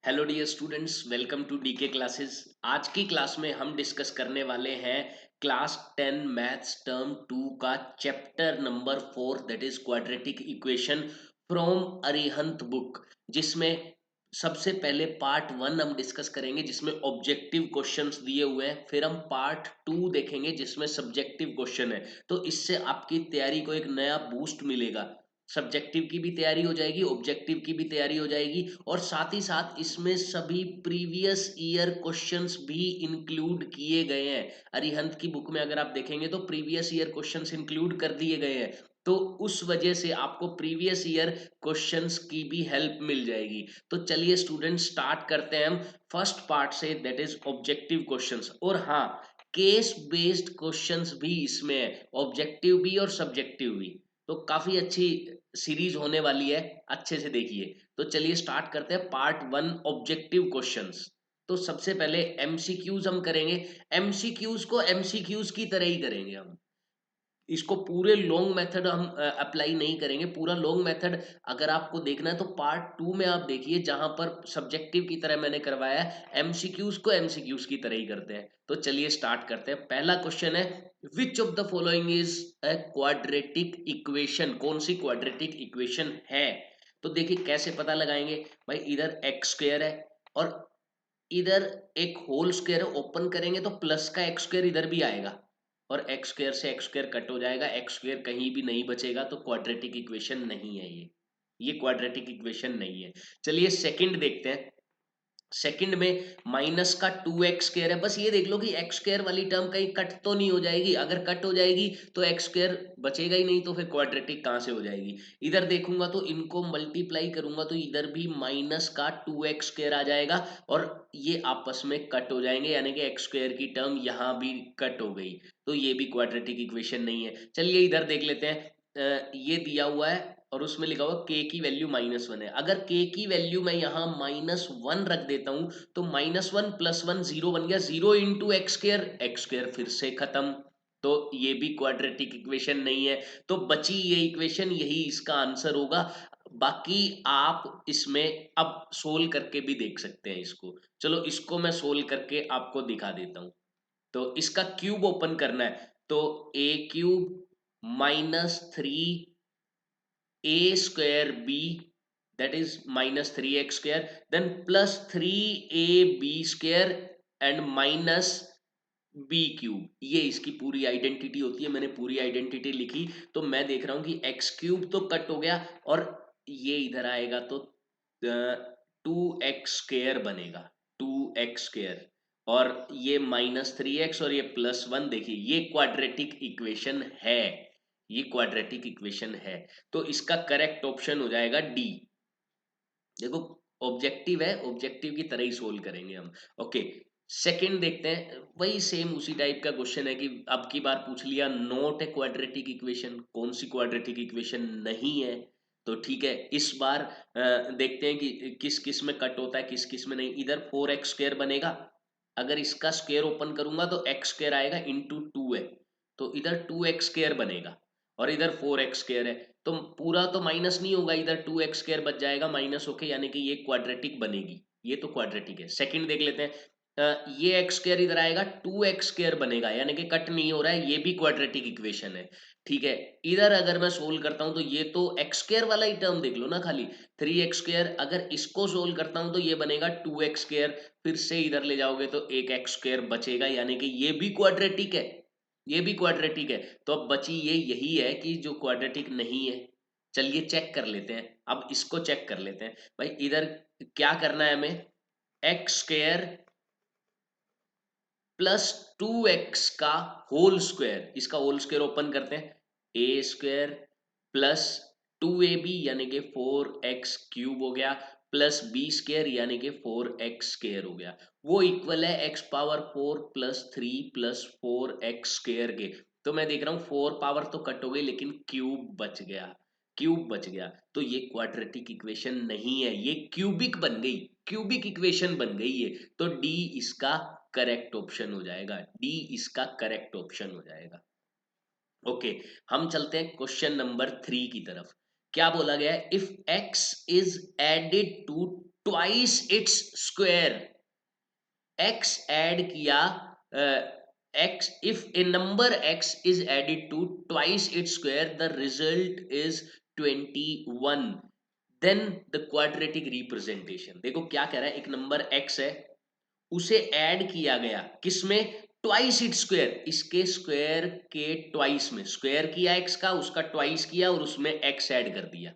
Hello dear students, welcome to DK classes. आज की class में हम डिस्कस करने वाले हैं क्लास 10 मैथ्स टर्म 2 का chapter number 4 that is quadratic equation from Arihant book, जिसमें सबसे पहले पार्ट 1 हम डिस्कस करेंगे जिसमें ऑब्जेक्टिव क्वेश्चंस दिए हुए हैं। फिर हम पार्ट 2 देखेंगे जिसमें सब्जेक्टिव क्वेश्चन है। तो इससे आपकी तैयारी को एक नया बूस्ट मिलेगा। सब्जेक्टिव की भी तैयारी हो जाएगी, ऑब्जेक्टिव की भी तैयारी हो जाएगी, और साथ ही साथ इसमें सभी प्रीवियस ईयर क्वेश्चंस भी इंक्लूड किए गए हैं। अरिहंत की बुक में अगर आप देखेंगे तो प्रीवियस ईयर क्वेश्चंस इंक्लूड कर दिए गए हैं। तो उस वजह से आपको प्रीवियस ईयर क्वेश्चंस की भी हेल्प मिल जाएगी। तो चलिए स्टूडेंट, स्टार्ट करते हैं हम फर्स्ट पार्ट से, दैट इज ऑब्जेक्टिव क्वेश्चंस। और हाँ, केस बेस्ड क्वेश्चंस भी इसमें है, ऑब्जेक्टिव भी और सब्जेक्टिव भी। तो काफी अच्छी सीरीज होने वाली है, अच्छे से देखिए। तो चलिए स्टार्ट करते हैं पार्ट 1, ऑब्जेक्टिव क्वेश्चंस। तो सबसे पहले एमसीक्यूज हम करेंगे। एमसीक्यूज को एमसीक्यूज की तरह ही करेंगे हम। इसको पूरे लॉन्ग मेथड हम अप्लाई नहीं करेंगे। पूरा लॉन्ग मेथड अगर आपको देखना है तो पार्ट 2 में आप देखिए, जहां पर सब्जेक्टिव की तरह मैंने करवाया है, एमसीक्यूज को एमसीक्यूज की तरह ही करते हैं। तो चलिए स्टार्ट करते हैं। पहला क्वेश्चन है, विच of the following is a quadratic equation? कौन सी क्वाड्रेटिक इक्वेशन है? तो देखिए कैसे पता लगाएंगे भाई। इधर एक्स स्क्वायर है और इधर एक होल स्क्वायर है, ओपन करेंगे तो प्लस का एक्स स्क्वायर इधर भी आएगा, और एक्स स्क्वायर से एक्स स्क्वायर कट हो जाएगा, एक्स स्क्वायर कहीं भी नहीं बचेगा। तो क्वाड्रेटिक इक्वेशन नहीं है ये क्वाड्रेटिक इक्वेशन नहीं है। चलिए सेकंड देखते हैं। सेकंड में माइनस का 2x स्क्वायर है। बस ये देख लो कि एक्स स्क्वायर वाली टर्म कहीं कट तो नहीं हो जाएगी। अगर कट हो जाएगी तो एक्स स्क्वायर बचेगा ही नहीं, तो फिर क्वाड्रेटिक कहाँ से हो जाएगी। इधर देखूंगा तो इनको मल्टीप्लाई करूंगा तो इधर भी माइनस का 2x स्क्वायर आ जाएगा, और ये आपस में कट हो जाएंगे, यानी कि एक्स स्क्वायर की टर्म यहाँ भी कट हो गई। तो ये भी क्वाड्रेटिक इक्वेशन नहीं है। चलिए इधर देख लेते हैं। ये दिया हुआ है और उसमें लिखा हुआ k की वैल्यू -1 है। अगर k की वैल्यू मैं यहाँ -1 रख देता हूं तो -1 + 1 0 बन गया, 0 इंटू एक्स स्क्वायर फिर से खत्म। तो ये भी क्वाड्रेटिक इक्वेशन नहीं है। तो बची ये इक्वेशन, यही इसका आंसर होगा। बाकी आप इसमें अब सोल्व करके भी देख सकते हैं इसको। चलो इसको मैं सोल्व करके आपको दिखा देता हूं। तो इसका क्यूब ओपन करना है। तो a³ -3 a square b, that is -3x square, then +3ab square and minus b cube. ये इसकी पूरी आइडेंटिटी होती है। मैंने पूरी आइडेंटिटी लिखी। तो मैं देख रहा हूं कि एक्स क्यूब तो कट हो गया, और ये इधर आएगा तो 2x स्क्वायर बनेगा, 2x स्क्वायर। और ये -3x और ये +1, देखिए ये क्वाड्रेटिक इक्वेशन है, ये क्वाड्रेटिक इक्वेशन है। तो इसका करेक्ट ऑप्शन हो जाएगा डी। देखो ऑब्जेक्टिव है, ऑब्जेक्टिव की तरह ही सोल्व करेंगे हम। ओके, सेकंड देखते हैं। वही सेम उसी टाइप का क्वेश्चन है कि अब की बार पूछ लिया नोट ए क्वाड्रेटिक इक्वेशन। कौन सी क्वाड्रेटिक इक्वेशन नहीं है? तो ठीक है, इस बार देखते हैं कि किस किस में कट होता है, किस किस में नहीं। इधर 4x स्क्वायर बनेगा। अगर इसका स्क्वायर ओपन करूंगा तो एक्स स्क्वायर आएगा, इंटू 2 है, तो इधर 2x स्क्वायर बनेगा। और इधर 4x स्क्वायर है, तो पूरा तो माइनस नहीं होगा, इधर 2x स्क्वायर बच जाएगा माइनस होके, यानी कि ये क्वाड्रेटिक बनेगी। ये तो क्वाड्रेटिक है। सेकंड देख लेते हैं। ये एक्स स्क्वायर इधर आएगा, 2x स्क्वायर बनेगा, यानी कि कट नहीं हो रहा है, ये भी क्वाड्रेटिक इक्वेशन है। ठीक है, इधर अगर मैं सोल्व करता हूं तो ये तो एक्स स्क्वायर वाला ही टर्म देख लो ना खाली, 3x स्क्वायर। अगर इसको सोल्व करता हूं तो ये बनेगा 2x स्क्वायर। फिर से इधर ले जाओगे तो एक एक्स स्क्वायर बचेगा, यानी कि ये भी क्वाड्रेटिक है, ये भी क्वाड्रेटिक है। तो अब बची ये यही है कि जो क्वाड्रेटिक नहीं है। चलिए चेक कर लेते हैं, अब इसको चेक कर लेते हैं। भाई इधर क्या करना है हमें, एक्स स्क्वायर प्लस 2x का होल स्क्वायर, इसका होल स्क्वायर ओपन करते हैं। ए स्क्वायर प्लस 2ab यानी कि 4x³ हो गया, प्लस बी स्क्वायर यानी कि 4x² हो गया। वो इक्वल है x power 4 plus 3 plus 4x² के। तो मैं देख रहा हूँ 4 पावर तो कट हो गई, लेकिन क्यूब बच गया, क्यूब बच गया। तो ये क्वाड्रेटिक इक्वेशन नहीं है, ये क्यूबिक बन गई, क्यूबिक इक्वेशन बन गई ये। तो डी इसका करेक्ट ऑप्शन हो जाएगा, डी इसका करेक्ट ऑप्शन हो जाएगा। ओके, हम चलते हैं क्वेश्चन नंबर 3 की तरफ। क्या बोला गया है, if x is added to twice it's square, x add किया, x if a number x is added to twice its square the result is 21, then the quadratic representation। देखो क्या कह रहा है, एक नंबर x है, उसे ऐड किया गया किसमें, ट्वाइस इट स्क्वायर, इसके स्क्वायर के ट्वाइस में, स्क्वायर किया x का, उसका ट्वाइस किया और उसमें x ऐड कर दिया,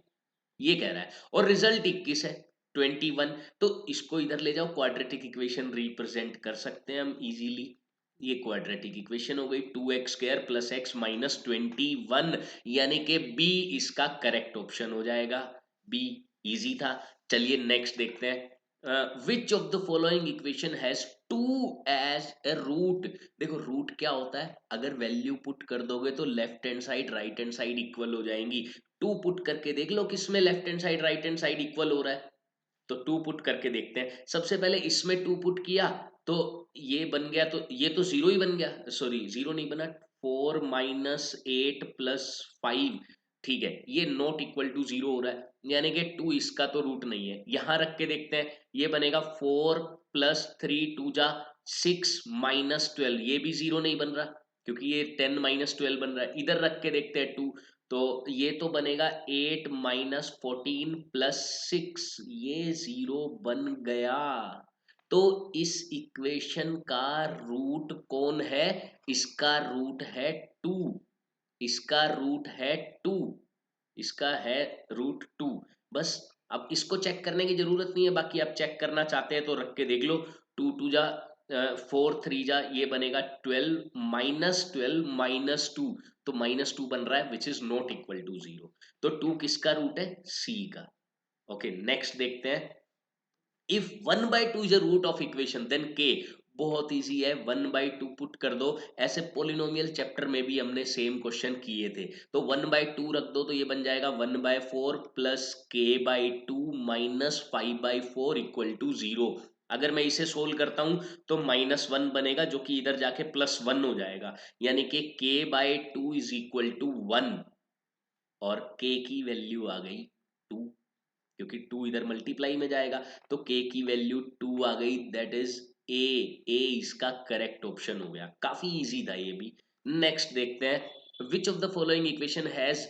ये कह रहा है। और रिजल्ट 21 है, 21। तो इसको इधर ले जाओ, क्वाड्रेटिक इक्वेशन रिप्रेजेंट कर सकते हैं हम इजीली। ये क्वाड्रेटिक इक्वेशन हो गई, 2x² + x - 21, यानी कि बी इसका करेक्ट ऑप्शन हो जाएगा। बी इजी था। चलिए नेक्स्ट देखते हैं, which of the following equation has 2 as a root. देखो रूट क्या होता है, अगर वैल्यू पुट कर दोगे तो left hand side right hand side equal हो जाएंगी। 2 पुट करके देख लो किसमें left hand side right hand side equal हो रहा है, तो 2 पुट करके देखते हैं। सबसे पहले इसमें 2 पुट किया तो ये बन गया, तो ये तो जीरो ही बन गया, सॉरी जीरो नहीं बना, 4 - 8 + 5, ठीक है, ये नॉट इक्वल टू जीरो हो रहा है, यानी कि 2 इसका तो रूट नहीं है। यहां रख के देखते हैं, ये बनेगा 4 + 3 2 जा 6 - 12, ये भी जीरो नहीं बन रहा क्योंकि ये 10 - 12 बन रहा है। इधर रख के देखते हैं 2, तो ये तो बनेगा 8 - 14 + 6, ये जीरो बन गया। तो इस इक्वेशन का रूट कौन है, इसका रूट है 2, इसका रूट है 2, इसका है रूट 2। बस अब इसको चेक करने की जरूरत नहीं है, बाकी आप चेक करना चाहते हैं तो रख के देख लो। 2 2 जा 4 3 जा, ये बनेगा 12 -12 - 2, तो -2 बन रहा है, which is not equal to zero. तो 2 किसका रूट है, सी का। ओके नेक्स्ट देखते हैं, if 1/2 is a root of equation then k. बहुत इजी है, 1/2 पुट कर दो। ऐसे पोलिनोमियल चैप्टर में भी हमने सेम क्वेश्चन किए थे, तो 1/2 रख दो तो ये बन जाएगा 1/4 + k/2 - 5/4 = 0। अगर मैं इसे सोल्व करता हूं तो -1 बनेगा, जो कि इधर जाके +1 हो जाएगा, यानी कि k/2 = 1, और k की वैल्यू आ गई 2, क्योंकि 2 इधर मल्टीप्लाई में जाएगा, तो k की वैल्यू 2 आ गई, दैट इज ए। ए इसका करेक्ट ऑप्शन हो गया, काफी इजी था ये भी। नेक्स्ट देखते हैं, which of the following equation has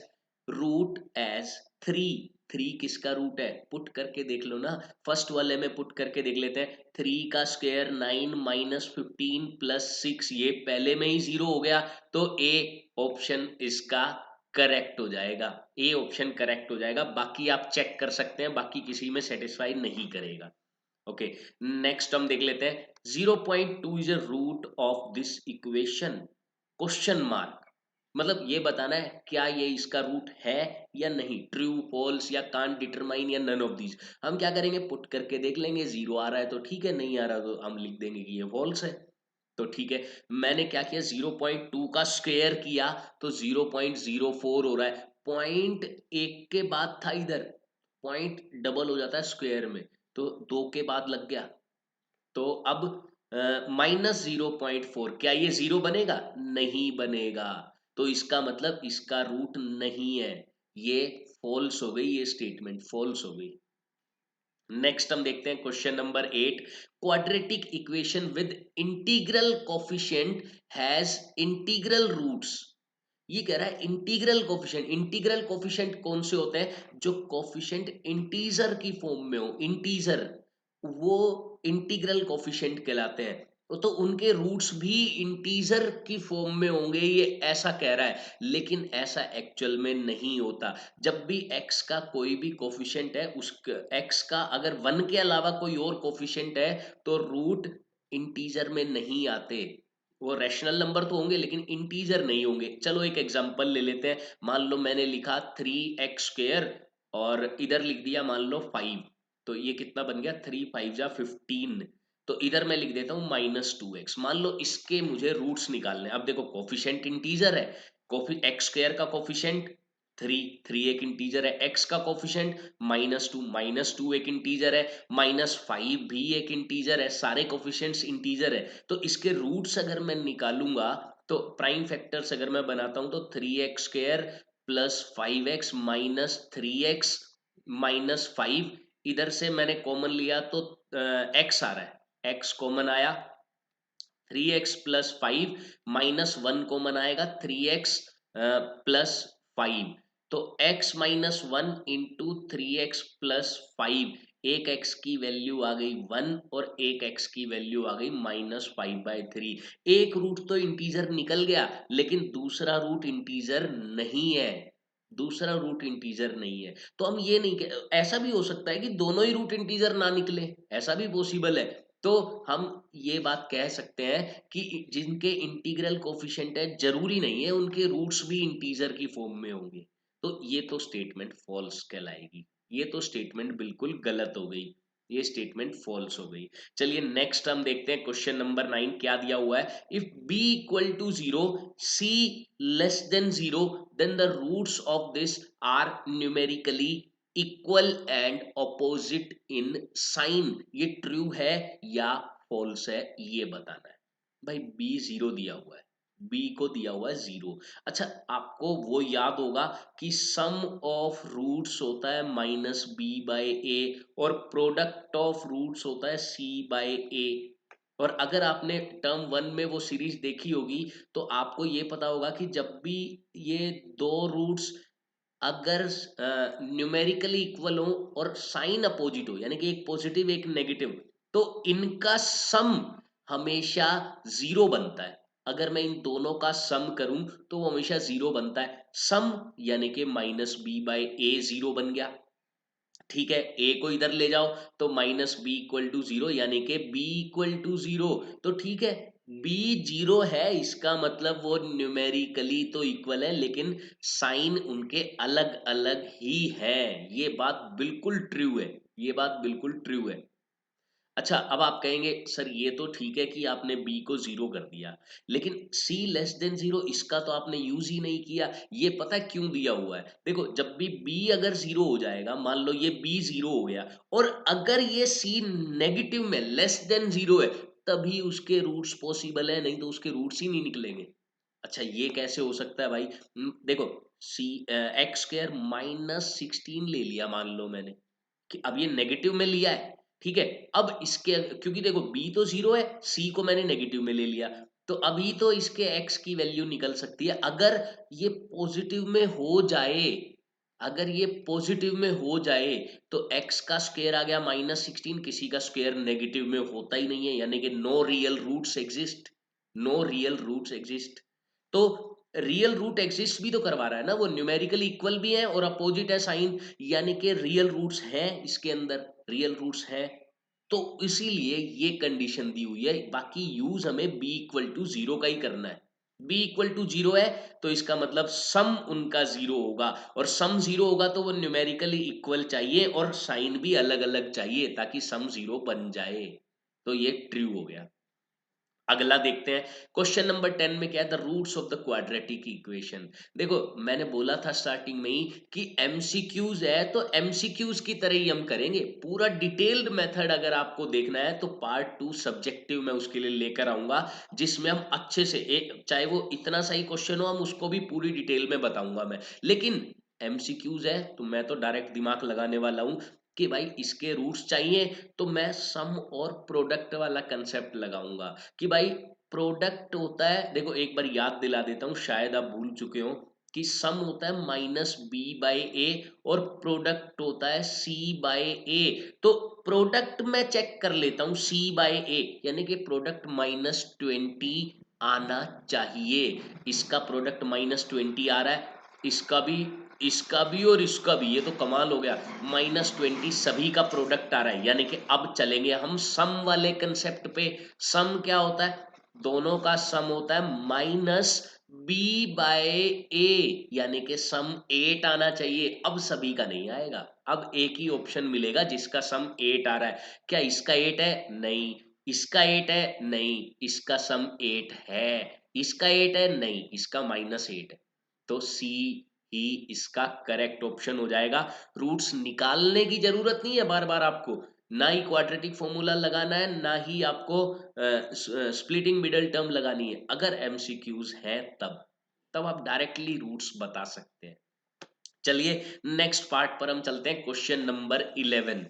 root as 3। 3 किसका रूट है, पुट करके देख लो ना, फर्स्ट वाले में पुट करके देख लेते हैं। 3 का स्क्वायर 9 - 15 + 6, ये पहले में ही जीरो हो गया, तो ए ऑप्शन इसका करेक्ट हो जाएगा, ए ऑप्शन करेक्ट हो जाएगा। बाकी आप चेक कर सकते हैं, बाकी किसी में सेटिस्फाई नहीं करेगा। ओके नेक्स्ट हम देख लेते हैं, 0.2 is a root of this equation, question mark. मतलब ये बताना है क्या ये इसका रूट है या नहीं, ट्रू फॉल्स या कांट डिटरमाइन या नन ऑफ दीज। हम क्या करेंगे, पुट करके देख लेंगे, जीरो आ रहा है तो ठीक है, नहीं आ रहा तो हम लिख देंगे कि ये फॉल्स है। तो ठीक है, मैंने क्या किया, 0.2 का स्क्वायर किया तो 0.04 हो रहा है, पॉइंट एक के बाद था इधर, पॉइंट डबल हो जाता है स्क्वायर में, तो 2 के बाद लग गया, तो अब -0.4, क्या ये जीरो बनेगा, नहीं बनेगा, तो इसका मतलब इसका रूट नहीं है, ये फॉल्स हो गई, ये स्टेटमेंट फॉल्स हो गई। नेक्स्ट हम देखते हैं question number 8, quadratic equation with integral coefficient has integral roots. ये कह रहा है इंटीग्रल कोफिशिएंट, इंटीग्रल कोफिशिएंट कौन से होते हैं, जो कोफिशिएंट इंटीजर की फॉर्म में हो, इंटीजर, वो इंटीग्रल कोफिशिएंट कहलाते हैं। तो उनके रूट्स भी इंटीजर की फॉर्म में होंगे, ये ऐसा कह रहा है, लेकिन ऐसा एक्चुअल में नहीं होता। जब भी x का कोई भी कोफिशिएंट है, उस x का अगर 1 के अलावा कोई और कोफिशिएंट है तो रूट इंटीजर में नहीं आते, वो रैशनल नंबर तो होंगे लेकिन इंटीजर नहीं होंगे। चलो एक एग्जांपल ले लेते हैं, मान लो मैंने लिखा 3x² और इधर लिख दिया मान लो 5, तो ये कितना बन गया, 3 5 जा 15, तो इधर मैं लिख देता हूँ -2x। मान लो इसके मुझे रूट्स निकालने, अब देखो कोफिशिएंट इंटीजर है, x² का कोफिशिएंट 3, 3 एक इंटीजर है, x का कोफिशिएंट -2 एक इंटीजर है, -5 भी एक इंटीजर है, सारे कोफिशिएंट्स इंटीजर है। तो इसके रूट्स अगर मैं निकालूंगा, तो प्राइम फैक्टर्स अगर मैं बनाता हूं तो 3x² + 5x - 3x - 5 इधर से मैंने कॉमन लिया तो x आ रहा है, x कॉमन आया, 3x प्लस 5 माइनस 1 कॉमन आएगा, 3x प्लस 5। तो x minus 1 into 3x plus 5, एक x की वैल्यू आ गई 1 और एक x की वैल्यू आ गई -5/3। एक रूट तो इंटीजर निकल गया, लेकिन दूसरा रूट इंटीजर नहीं है, दूसरा रूट इंटीजर नहीं है। तो हम ये नहीं ऐसा भी हो सकता है कि दोनों ही रूट इंटीजर ना निकले, ऐसा भी पॉसिबल है। तो हम ये बात कह सकते हैं कि जिनके इंटीग्रल कोफिशिएंट है, जरूरी नहीं है उनके रूट्स भी इंटीजर की फॉर्म में होंगे। तो ये तो स्टेटमेंट फॉल्स कहलाएगी, ये तो स्टेटमेंट बिल्कुल गलत हो गई, ये स्टेटमेंट फॉल्स हो गई। चलिए नेक्स्ट हम देखते हैं क्वेश्चन नंबर 9 क्या दिया हुआ है। If b equal to 0, c less than 0, then the roots of this are numerically equal and opposite in sign. ये ट्रू है या फॉल्स है, ये बताना है। भाई b 0 दिया हुआ है, b को दिया हुआ है 0। अच्छा, आपको वो याद होगा कि सम ऑफ रूट्स होता है -b/a और प्रोडक्ट ऑफ रूट्स होता है c/a। और अगर आपने टर्म 1 में वो सीरीज देखी होगी तो आपको ये पता होगा कि जब भी ये दो रूट्स अगर न्यूमेरिकली इक्वल हो और साइन अपोजिट हो, यानी कि एक पॉजिटिव एक नेगेटिव, तो इनका सम हमेशा 0 बनता है। अगर मैं इन दोनों का सम करूं तो वो हमेशा 0 बनता है। सम यानी कि -b/a 0 बन गया, ठीक है। a को इधर ले जाओ तो -b=0, यानी कि b=0। तो ठीक है, b 0 है, इसका मतलब वो न्यूमेरिकली तो इक्वल है, लेकिन साइन उनके अलग अलग ही है। ये बात बिल्कुल ट्रू है, ये बात बिल्कुल ट्रू है। अच्छा, अब आप कहेंगे सर ये तो ठीक है कि आपने b को 0 कर दिया, लेकिन c लेस देन 0 इसका तो आपने यूज ही नहीं किया। ये पता है क्यों दिया हुआ है? देखो, जब भी b अगर 0 हो जाएगा, मान लो ये b 0 हो गया और अगर ये c नेगेटिव में लेस देन 0 है, तभी उसके रूट्स पॉसिबल है, नहीं तो उसके रूट्स ही नहीं निकलेंगे। अच्छा, ये कैसे हो सकता है भाई? देखो, c एक्स स्क्वायर -16 ले लिया मान लो मैंने, कि अब ये नेगेटिव में लिया है, ठीक है। अब इसके क्योंकि देखो b तो 0 है, c को मैंने नेगेटिव में ले लिया, तो अभी तो इसके x की वैल्यू निकल सकती है। अगर ये पॉजिटिव में हो जाए, अगर ये पॉजिटिव में हो जाए तो x का स्क्वायर आ गया -16, किसी का स्क्वायर नेगेटिव में होता ही नहीं है, यानी कि no real roots exist, no real roots exist. तो रियल रूट एग्जिस्ट भी तो करवा रहा है ना, वो न्यूमेरिकली इक्वल भी है और अपोजिट है साइन, यानी कि रियल रूट्स हैं इसके अंदर, रियल रूट्स हैं। तो इसीलिए ये कंडीशन दी हुई है। बाकी यूज हमें b इक्वल टू 0 का ही करना है। b इक्वल टू 0 है तो इसका मतलब सम उनका 0 होगा, और सम 0 होगा तो वो न्यूमेरिकली इक्वल चाहिए और साइन भी अलग अलग चाहिए ताकि सम 0 बन जाए। तो ये ट्रू हो गया। अगला देखते हैं, क्वेश्चन नंबर 10 में क्या है, the roots of the quadratic equation. देखो, मैंने बोला था स्टार्टिंग में ही कि एमसीक्यूज है, तो एमसीक्यूज की तरह ही हम करेंगे। पूरा डिटेल्ड मेथड अगर आपको देखना है तो पार्ट 2 सब्जेक्टिव में उसके लिए लेकर आऊंगा, जिसमें हम अच्छे से एक, चाहे वो इतना सा ही क्वेश्चन हो, हम उसको भी पूरी डिटेल में बताऊंगा मैं। लेकिन एमसीक्यूज है तो मैं तो डायरेक्ट दिमाग लगाने वाला हूं कि भाई इसके रूट्स चाहिए, तो मैं सम और प्रोडक्ट वाला कंसेप्ट लगाऊंगा कि भाई प्रोडक्ट होता है। देखो, एक बार याद दिला देता हूँ, शायद आप भूल चुके हो कि सम होता है -b/a और प्रोडक्ट होता है c/a। तो प्रोडक्ट में चेक कर लेता हूँ c/a, यानी कि प्रोडक्ट -20 आना चाहिए। इसका प्रोडक्ट -20 आ रहा है, इसका भी, इसका भी और इसका भी, ये तो कमाल हो गया। -20 सभी का प्रोडक्ट आ रहा है, यानी कि अब चलेंगे हम सम वाले कंसेप्ट पे। सम क्या होता है? दोनों का सम होता है -b/a, यानी कि सम 8 आना चाहिए। अब सभी का नहीं आएगा, अब एक ही ऑप्शन मिलेगा जिसका सम 8 आ रहा है। क्या इसका 8 है? नहीं। इसका 8 है? नहीं। इसका सम 8 है। इसका 8 है? नहीं। इसका -8 है। तो सी ही इसका करेक्ट ऑप्शन हो जाएगा। रूट्स निकालने की जरूरत नहीं है बार बार आपको, ना ही क्वाड्रेटिक फॉर्मूला लगाना है, ना ही आपको स्प्लिटिंग मिडल टर्म लगानी है। अगर एमसीक्यूज है तब तब आप डायरेक्टली रूट्स बता सकते हैं। चलिए नेक्स्ट पार्ट पर हम चलते हैं, क्वेश्चन नंबर 11।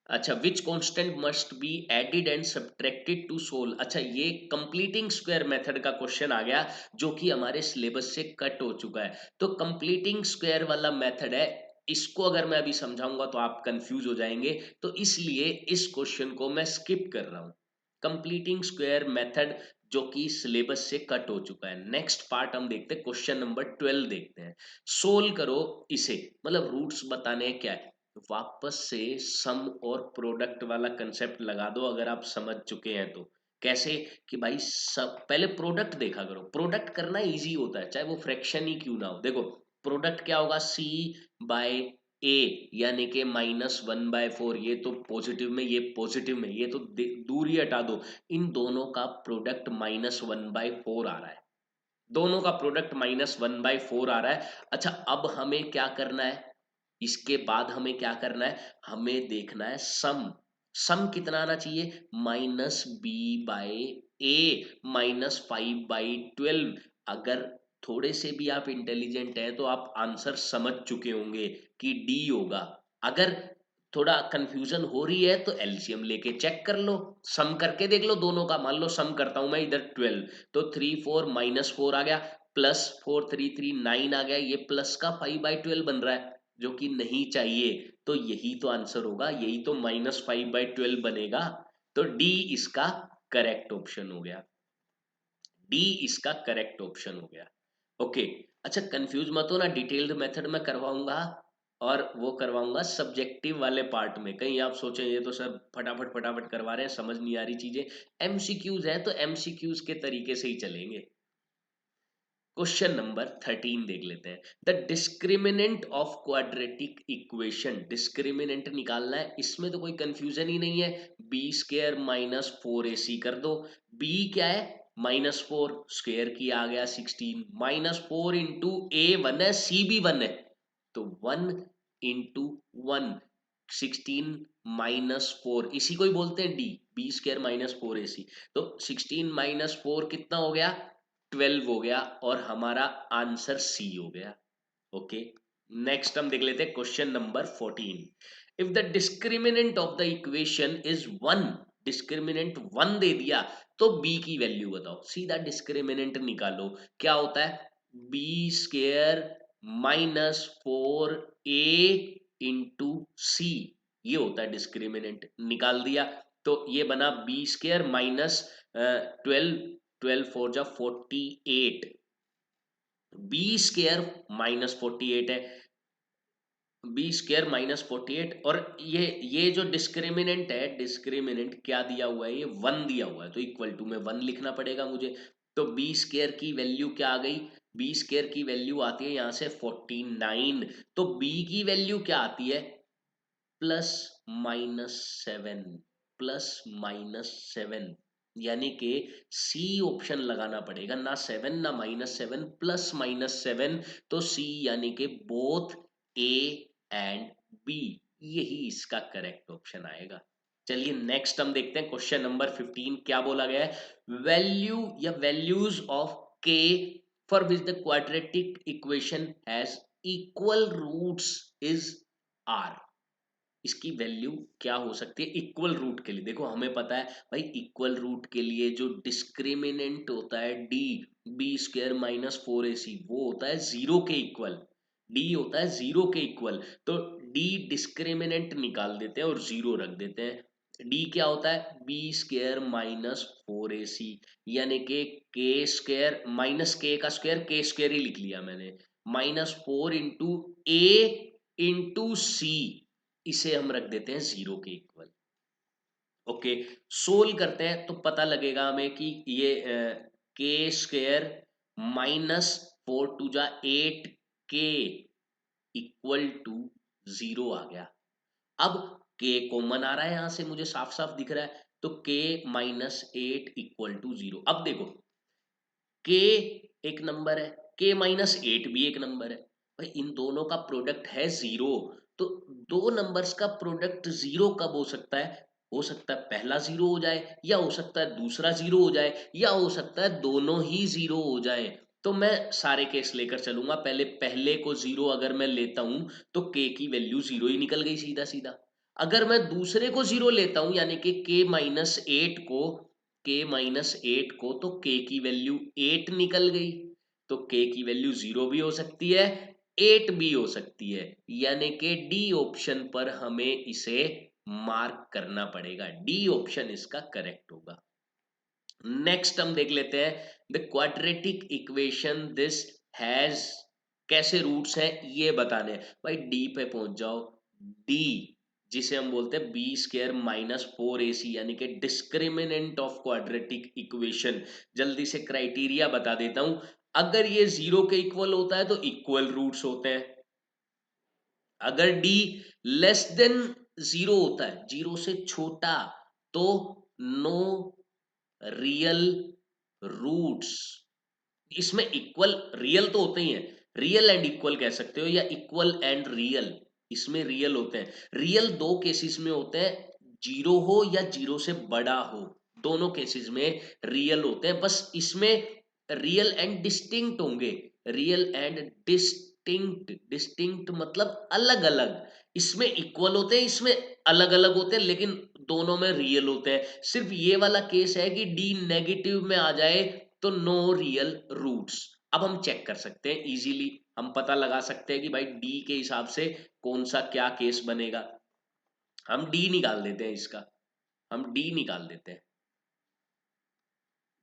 अच्छा, which constant must be added and subtracted to solve. अच्छा, ये कंप्लीटिंग स्क्वायर मेथड का क्वेश्चन आ गया जो कि हमारे सिलेबस से कट हो चुका है। तो कंप्लीटिंग स्क्वायर वाला मेथड है, इसको अगर मैं अभी समझाऊंगा तो आप कंफ्यूज हो जाएंगे, तो इसलिए इस क्वेश्चन को मैं स्किप कर रहा हूं। कंप्लीटिंग स्क्वायर मेथड जो कि सिलेबस से कट हो चुका है। नेक्स्ट पार्ट हम देखते हैं, क्वेश्चन नंबर 12 देखते हैं। सोल्व करो इसे, मतलब रूट्स बताने हैं क्या है। वापस से सम और प्रोडक्ट वाला कंसेप्ट लगा दो अगर आप समझ चुके हैं तो। कैसे कि भाई सब पहले प्रोडक्ट देखा करो, प्रोडक्ट करना इजी होता है चाहे वो फ्रैक्शन ही क्यों ना हो। देखो प्रोडक्ट क्या होगा, सी बाय ए यानी कि -1/4, ये तो पॉजिटिव में ये पॉजिटिव में, ये तो दूर ही हटा दो। इन दोनों का प्रोडक्ट -1/4 आ रहा है, दोनों का प्रोडक्ट -1/4 आ रहा है। अच्छा, अब हमें क्या करना है, इसके बाद हमें क्या करना है, हमें देखना है सम। सम कितना आना चाहिए, -b/a -5/12। अगर थोड़े से भी आप इंटेलिजेंट हैं तो आप आंसर समझ चुके होंगे कि डी होगा। अगर थोड़ा कंफ्यूजन हो रही है तो एलसीएम लेके चेक कर लो, सम करके देख लो दोनों का। मान लो सम करता हूं मैं इधर 12, तो 3 4 -4 आ गया, +4 3 3 9 आ गया, ये प्लस का 5/12 बन रहा है जो कि नहीं चाहिए। तो यही तो आंसर होगा, यही तो -5/12 बनेगा। तो डी इसका करेक्ट ऑप्शन हो गया, डी इसका करेक्ट ऑप्शन हो गया। ओके। अच्छा, कंफ्यूज मत हो ना, डिटेल्ड मेथड में करवाऊंगा, और वो करवाऊंगा सब्जेक्टिव वाले पार्ट में। कहीं आप सोचें ये तो सर फटाफट फटाफट करवा रहे हैं, समझ नहीं आ रही चीजें। एमसीक्यूज है तो एमसीक्यूज के तरीके से ही चलेंगे। क्वेश्चन नंबर 13 देख लेते हैं। The discriminant of quadratic equation, discriminant निकालना है, इसमें तो कोई कंफ्यूजन ही नहीं है। b² -4ac कर दो। b क्या है, -4, स्क्वायर की आ गया 16, -4 इंटू a 1 है, c भी 1 है, तो 1 इंटू 1, 16 -4, इसी को ही बोलते हैं डी, b² -4ac। तो 16 - 4 कितना हो गया, 12 हो गया, और हमारा आंसर सी हो गया। ओके। नेक्स्ट हम देख लेते हैं question number 14। If the discriminant of the equation is 1, discriminant 1 दे दिया तो बी की वैल्यू बताओ। सीधा डिस्क्रिमिनेंट निकालो, क्या होता है, b² -4a इंटू सी, ये होता है डिस्क्रिमिनेंट। निकाल दिया तो ये बना b² -12, 12 4 = 48, b² -48 है, b² -48, और ये जो डिस्क्रिमिनेंट है, डिस्क्रिमिनेंट क्या दिया हुआ है, ये 1 दिया हुआ है, तो इक्वल टू में 1 लिखना पड़ेगा मुझे। तो b² की वैल्यू क्या आ गई, b² की वैल्यू आती है यहां से 49, तो b की वैल्यू क्या आती है, +7, +7, यानी कि सी ऑप्शन लगाना पड़ेगा, ना 7 ना -7, +7, तो सी यानी कि बोथ ए एंड बी, यही इसका करेक्ट ऑप्शन आएगा। चलिए नेक्स्ट हम देखते हैं क्वेश्चन नंबर 15, क्या बोला गया है, वैल्यू या वैल्यूज ऑफ के for which the quadratic equation has equal roots is are. इसकी वैल्यू क्या हो सकती है इक्वल रूट के लिए। देखो हमें पता है भाई, इक्वल रूट के लिए जो डिस्क्रिमिनेंट होता है डी, b² -4ac, वो होता है 0 के इक्वल, डी होता है 0 के इक्वल। तो डी डिस्क्रिमिनेंट निकाल देते हैं और 0 रख देते हैं। डी क्या होता है, b² -4ac, यानी कि k² माइनस के का स्क्वायर, k² ही लिख लिया मैंने, -4 इंटू ए इंटू सी, इसे हम रख देते हैं 0 के इक्वल। ओके, सोल्व करते हैं तो पता लगेगा हमें कि ये k² -4 × 2 = 8k इक्वल टू 0 आ गया। अब k कॉमन आ रहा है यहां से, मुझे साफ साफ दिख रहा है, तो k -8 इक्वल टू 0। अब देखो k एक नंबर है, k -8 भी एक नंबर है, भाई इन दोनों का प्रोडक्ट है 0, तो दो नंबर्स का प्रोडक्ट 0 कब हो सकता है, हो सकता है पहला 0 हो जाए, या हो सकता है दूसरा 0 हो जाए, या हो सकता है दोनों ही 0 हो जाए। तो मैं सारे केस लेकर चलूंगा, पहले पहले को 0 अगर मैं लेता हूं तो k की वैल्यू 0 ही निकल गई सीधा सीधा। अगर मैं दूसरे को 0 लेता हूं यानी कि k - 8 को तो k की वैल्यू 8 निकल गई, तो k की वैल्यू 0 भी हो सकती है 8 भी हो सकती है, यानी कि डी ऑप्शन पर हमें इसे मार्क करना पड़ेगा, डी ऑप्शन इसका करेक्ट होगा। नेक्स्ट हम देख लेते हैं the quadratic equation this has कैसे रूट्स है ये बताने हैं। भाई डी पे पहुंच जाओ, डी जिसे हम बोलते हैं बी स्क्वायर माइनस 4ac यानी कि डिस्क्रिमिनेंट ऑफ क्वाड्रेटिक इक्वेशन। जल्दी से क्राइटेरिया बता देता हूं, अगर ये 0 के इक्वल होता है तो इक्वल रूट्स होते हैं, अगर डी लेस देन 0 होता है 0 से छोटा तो नो रियल रूट्स। इसमें इक्वल रियल तो होते ही हैं, रियल एंड इक्वल कह सकते हो या इक्वल एंड रियल, इसमें रियल होते हैं। रियल दो केसेस में होते हैं, जीरो हो या जीरो से बड़ा हो, दोनों केसेस में रियल होते हैं। बस इसमें रियल एंड डिस्टिंक्ट होंगे, रियल एंड डिस्टिंक्ट, डिस्टिंक्ट मतलब अलग अलग, इसमें इक्वल होते हैं इसमें अलग अलग होते हैं, लेकिन दोनों में रियल होते हैं। सिर्फ ये वाला केस है कि डी नेगेटिव में आ जाए तो नो रियल रूट्स। अब हम चेक कर सकते हैं इजीली, हम पता लगा सकते हैं कि भाई डी के हिसाब से कौन सा क्या केस बनेगा। हम डी निकाल देते हैं इसका, हम डी निकाल देते हैं,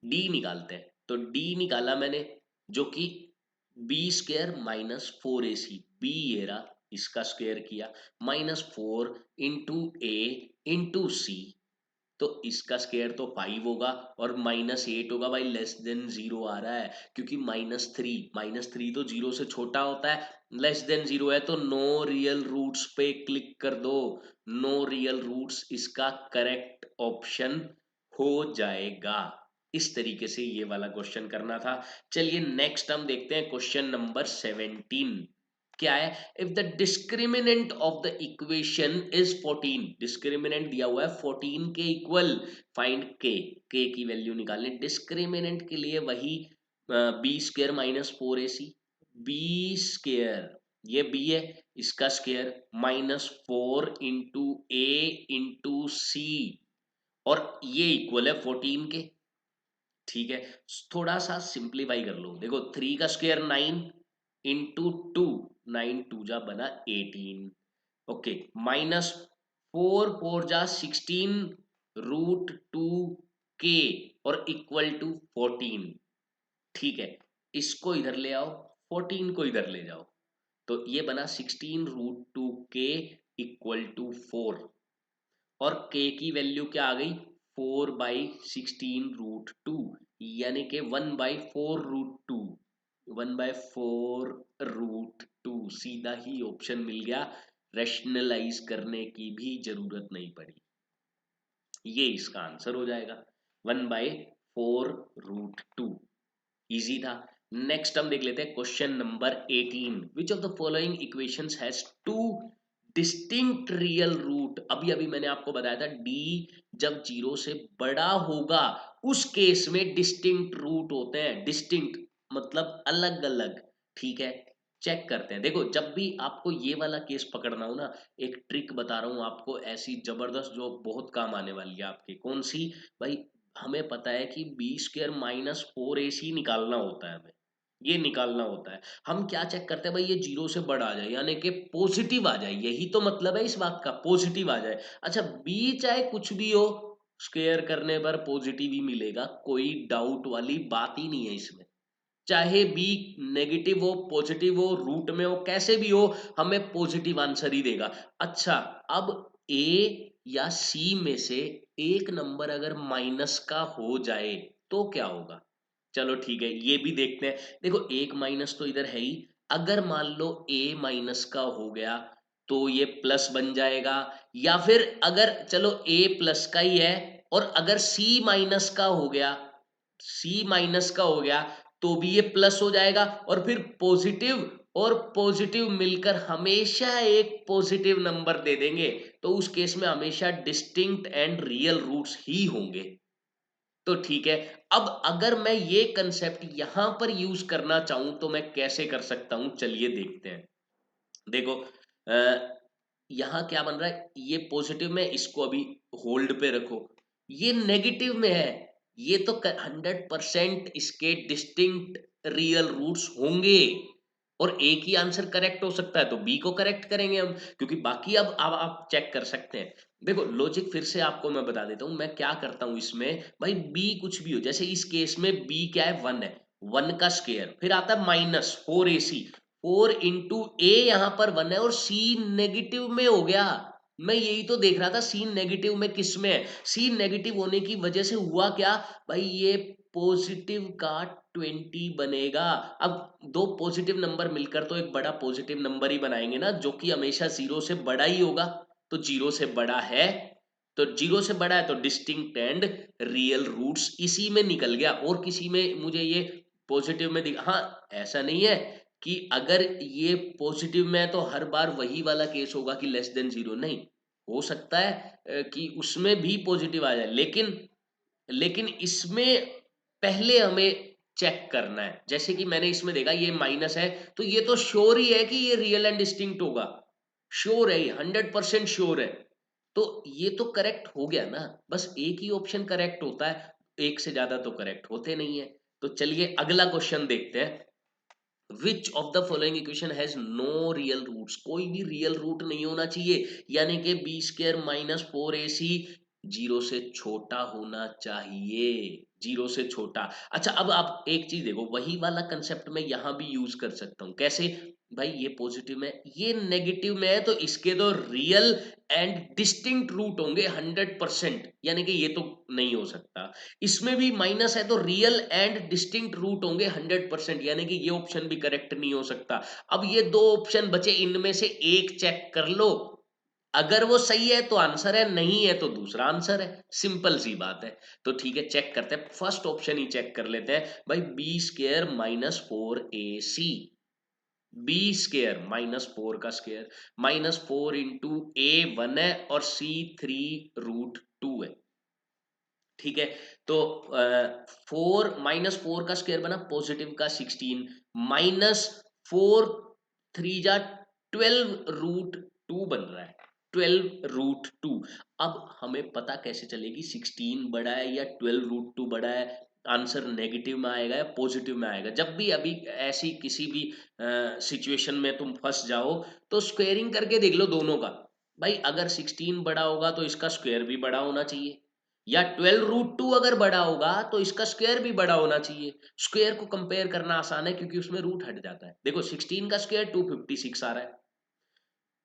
डी निकालते हैं। तो डी निकाला मैंने, जो कि B square minus 4ac, B ये रहा, इसका स्क्वायर किया माइनस 4 ए इंटू सी, तो इसका स्क्वायर तो 5 होगा और माइनस 8 होगा। भाई लेस देन 0 आ रहा है क्योंकि माइनस थ्री तो 0 से छोटा होता है, लेस देन 0 है तो नो रियल रूट्स पे क्लिक कर दो, नो रियल रूट्स इसका करेक्ट ऑप्शन हो जाएगा। इस तरीके से ये वाला क्वेश्चन करना था। चलिए नेक्स्ट हम देखते हैं क्वेश्चन नंबर 17। क्या है, if the discriminant of the equation is 14, discriminant दिया हुआ है 14 के इक्वल, फाइंड के की वैल्यू निकालनी। डिस्क्रिमिनेंट के लिए वही B square minus 4ac, B square ये बी है, इसका square minus 4 into A into C, और ये इक्वल है 14 के। ठीक है, थोड़ा सा सिंप्लीफाई कर लो, देखो 3 का स्क्वायर 9 इंटू 2, 9 टू जा बना 18, ओके, माइनस 4 4 जा 16 रूट 2 के और इक्वल टू 14। ठीक है, इसको इधर ले आओ, 14 को इधर ले जाओ, तो ये बना 16 रूट 2 के इक्वल टू 4, और k की वैल्यू क्या आ गई 4/16√2, यानी कि 1/4√2, 1/4√2, सीधा ही ऑप्शन मिल गया, रैशनलाइज करने की भी जरूरत नहीं पड़ी, ये इसका आंसर हो जाएगा 1/4√2। इजी था। नेक्स्ट हम देख लेते हैं question number 18, which of the following equations has two distinct real root. अभी अभी मैंने आपको बताया था डी जब 0 से बड़ा होगा उस केस में डिस्टिंक्ट रूट होते हैं, डिस्टिंक्ट मतलब अलग अलग। ठीक है, चेक करते हैं, देखो जब भी आपको ये वाला केस पकड़ना हो ना, एक ट्रिक बता रहा हूं आपको ऐसी जबरदस्त जो बहुत काम आने वाली है आपके। कौन सी? भाई हमें पता है कि बी स्क्वायर माइनस 4ac निकालना होता है, हमें ये निकालना होता है। हम क्या चेक करते हैं, भाई ये 0 से बड़ा आ जाए यानी कि पॉजिटिव आ जाए, यही तो मतलब है इस बात का, पॉजिटिव आ जाए। अच्छा बी चाहे कुछ भी हो, स्क्वायर करने पर पॉजिटिव ही मिलेगा, कोई डाउट वाली बात ही नहीं है इसमें। चाहे बी नेगेटिव हो पॉजिटिव हो रूट में हो कैसे भी हो, हमें पॉजिटिव आंसर ही देगा। अच्छा अब ए या सी में से एक नंबर अगर माइनस का हो जाए तो क्या होगा, चलो ठीक है ये भी देखते हैं। देखो एक माइनस तो इधर है ही, अगर मान लो ए माइनस का हो गया तो ये प्लस बन जाएगा, या फिर अगर चलो ए प्लस का ही है और अगर सी माइनस का हो गया, सी माइनस का हो गया तो भी ये प्लस हो जाएगा, और फिर पॉजिटिव और पॉजिटिव मिलकर हमेशा एक पॉजिटिव नंबर दे देंगे, तो उस केस में हमेशा डिस्टिंक्ट एंड रियल रूट्स ही होंगे। तो ठीक है, अब अगर मैं ये कंसेप्ट यहां पर यूज करना चाहूं तो मैं कैसे कर सकता हूं, चलिए देखते हैं। देखो यहाँ क्या बन रहा है, ये पॉजिटिव में, इसको अभी होल्ड पे रखो, ये नेगेटिव में है, ये तो 100% इसके डिस्टिंक्ट रियल रूट्स होंगे और एक ही आंसर करेक्ट हो सकता है, तो बी को करेक्ट करेंगे हम, क्योंकि बाकी अब आप चेक कर सकते हैं। देखो लॉजिक फिर से आपको मैं बता देता हूं, मैं क्या करता हूं इसमें भाई, बी कुछ भी हो, जैसे इस केस में बी क्या है, 1 है, 1 का स्क्वायर, फिर आता है -4ac, 4 इंटू ए, यहां पर 1 है और सी नेगेटिव में हो गया। मैं यही तो देख रहा था, सी नेगेटिव में किस में है, सी नेगेटिव होने की वजह से हुआ क्या भाई, ये पॉजिटिव का 20 बनेगा। अब दो पॉजिटिव नंबर मिलकर तो एक बड़ा पॉजिटिव नंबर ही बनाएंगे ना, जो कि हमेशा जीरो से बड़ा ही होगा, तो जीरो से बड़ा है, तो जीरो से बड़ा है तो डिस्टिंक्ट एंड रियल रूट्स इसी में निकल गया, और किसी में मुझे ये पॉजिटिव में हाँ, ऐसा नहीं है कि अगर ये पॉजिटिव में है तो हर बार वही वाला केस होगा कि लेस देन जीरो, नहीं, हो सकता है कि उसमें भी पॉजिटिव आ जाए, लेकिन इसमें पहले हमें चेक करना है, जैसे कि मैंने इसमें देखा ये माइनस है, तो ये तो श्योर ही है कि ये रियल एंड डिस्टिंक्ट होगा, श्योर है, ये 100% श्योर है, तो ये तो करेक्ट हो गया ना, बस एक ही ऑप्शन करेक्ट होता है, एक से ज्यादा तो करेक्ट होते नहीं है। तो चलिए अगला क्वेश्चन देखते हैं, which of the following equation has no real roots, कोई भी रियल रूट नहीं होना चाहिए, यानी कि बी स्क्र -4ac जीरो से छोटा होना चाहिए, जीरो से छोटा। अच्छा अब आप एक चीज देखो, वही वाला कंसेप्ट मैं यहां भी यूज कर सकता हूं, कैसे भाई, ये पॉजिटिव में, ये नेगेटिव में है, तो इसके तो रियल एंड डिस्टिंक्ट रूट होंगे 100%, यानी कि ये तो नहीं हो सकता। इसमें भी माइनस है, तो रियल एंड डिस्टिंक्ट रूट होंगे 100%, यानी कि ये ऑप्शन भी करेक्ट नहीं हो सकता। अब ये दो ऑप्शन बचे, इनमें से एक चेक कर लो, अगर वो सही है तो आंसर है, नहीं है तो दूसरा आंसर है, सिंपल सी बात है। तो ठीक है, चेक करते हैं, फर्स्ट ऑप्शन ही चेक कर लेते हैं भाई, B square -4ac, B square -4 का स्क्र, -4 इंटू ए 1 है और सी 3√2 है, ठीक है। तो 4 का स्क्वायर बना, पॉजिटिव का 16, -4 3 जा 12√2 बन रहा है, 12√2। अब हमें पता कैसे चलेगी 16 बड़ा है या 12√2 बड़ा है, आंसर नेगेटिव में आएगा या पॉजिटिव में आएगा, जब भी अभी ऐसी किसी भी सिचुएशन में तुम फंस जाओ, तो स्क्वेयरिंग करके देख लो दोनों का, भाई अगर 16 बड़ा होगा तो इसका स्क्वायर भी बड़ा होना चाहिए, या 12√2 अगर बड़ा होगा तो इसका स्क्वायर भी बड़ा होना चाहिए। स्क्वायर को कंपेयर करना आसान है क्योंकि उसमें रूट हट जाता है, देखो 16 का स्क्वायर 256 आ रहा है,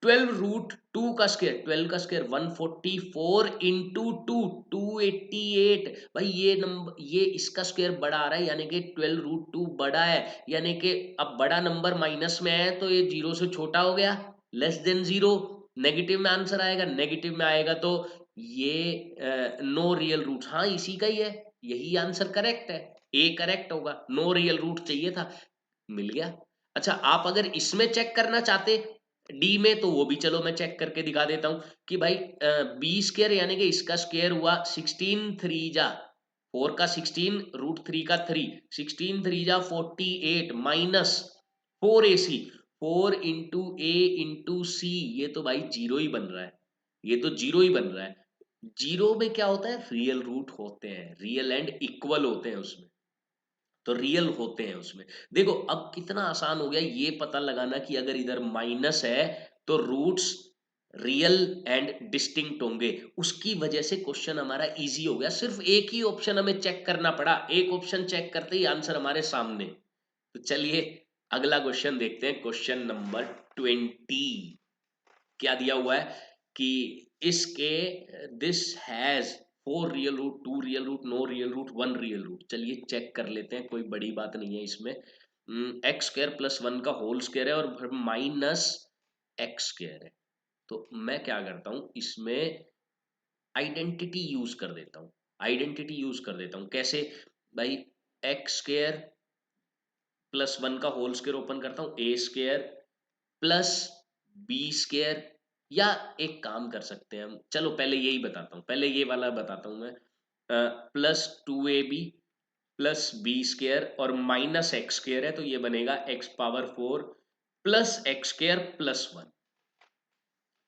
12√2 का स्क्वायर, 12 का स्क्वायर 144 इंटू 2 288, भाई ये नंबर, ये इसका स्क्वायर बड़ा आ रहा है, यानी कि 12√2 बड़ा है, यानी कि अब बड़ा नंबर माइनस में है तो ये जीरो से छोटा हो गया, लेस देन जीरो, नेगेटिव में आंसर आएगा, नेगेटिव में आएगा तो ये नो रियल रूट, हाँ इसी का ही है, यही आंसर करेक्ट है, ए करेक्ट होगा, नो रियल रूट चाहिए था, मिल गया। अच्छा आप अगर इसमें चेक करना चाहते डी में, तो वो भी चलो मैं चेक करके दिखा देता हूं कि भाई बी स्क्र यानी कि इसका स्क्वायर हुआ 16 3 जा 4 का 16 √3 का 3, 16 3 जा 48 -4ac, 4 इंटू ए इंटू सी, ये तो भाई जीरो ही बन रहा है, ये तो जीरो ही बन रहा है। जीरो में क्या होता है, रियल रूट होते हैं, रियल एंड इक्वल होते हैं उसमें, तो रियल होते हैं उसमें। देखो अब कितना आसान हो गया ये पता लगाना कि अगर इधर माइनस है तो रूट्स रियल एंड डिस्टिंक्ट होंगे, उसकी वजह से क्वेश्चन हमारा इजी हो गया, सिर्फ एक ही ऑप्शन हमें चेक करना पड़ा, एक ऑप्शन चेक करते ही आंसर हमारे सामने। तो चलिए अगला क्वेश्चन देखते हैं, क्वेश्चन नंबर 20, क्या दिया हुआ है कि इसके this has 4 real root, 2 real root, no real root, 1 real root, चलिए चेक कर लेते हैं, कोई बड़ी बात नहीं है इसमें। x² + 1 का होल स्क्वायर है और फिर -x² है, तो मैं क्या करता हूं इसमें आइडेंटिटी यूज कर देता हूं, आइडेंटिटी यूज कर देता हूं, कैसे भाई, x² + 1 का होल स्क्वायर ओपन करता हूं, a² प्लस b², या एक काम कर सकते हैं हम, चलो पहले यही बताता हूँ, पहले ये वाला बताता हूँ मैं, +2ab प्लस b² और -x² है, तो ये बनेगा x⁴ प्लस x² + 1,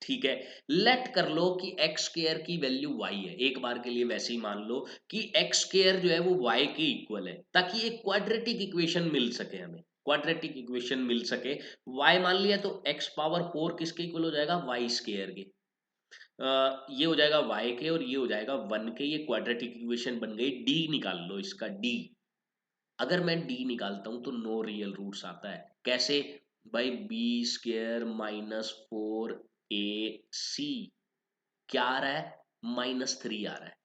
ठीक है। लेट कर लो कि एक्स स्क्वायर की वैल्यू वाई है, एक बार के लिए वैसे ही मान लो कि एक्स स्क्वायर जो है वो वाई के इक्वल है, ताकि एक क्वाड्रेटिक इक्वेशन मिल सके, हमें क्वाड्रेटिक इक्वेशन मिल सके। वाई मान लिया तो एक्स पावर 4 किसके इक्वल हो जाएगा, वाई स्क्वायर के। ये हो जाएगा वाई के और ये हो जाएगा 1 के, ये क्वाड्रेटिक इक्वेशन बन गई। डी निकाल लो इसका, डी। अगर मैं डी निकालता हूं तो नो रियल रूट्स आता है। कैसे भाई, बी स्क्वायर माइनस 4ac क्या आ रहा है, -3 आ रहा है,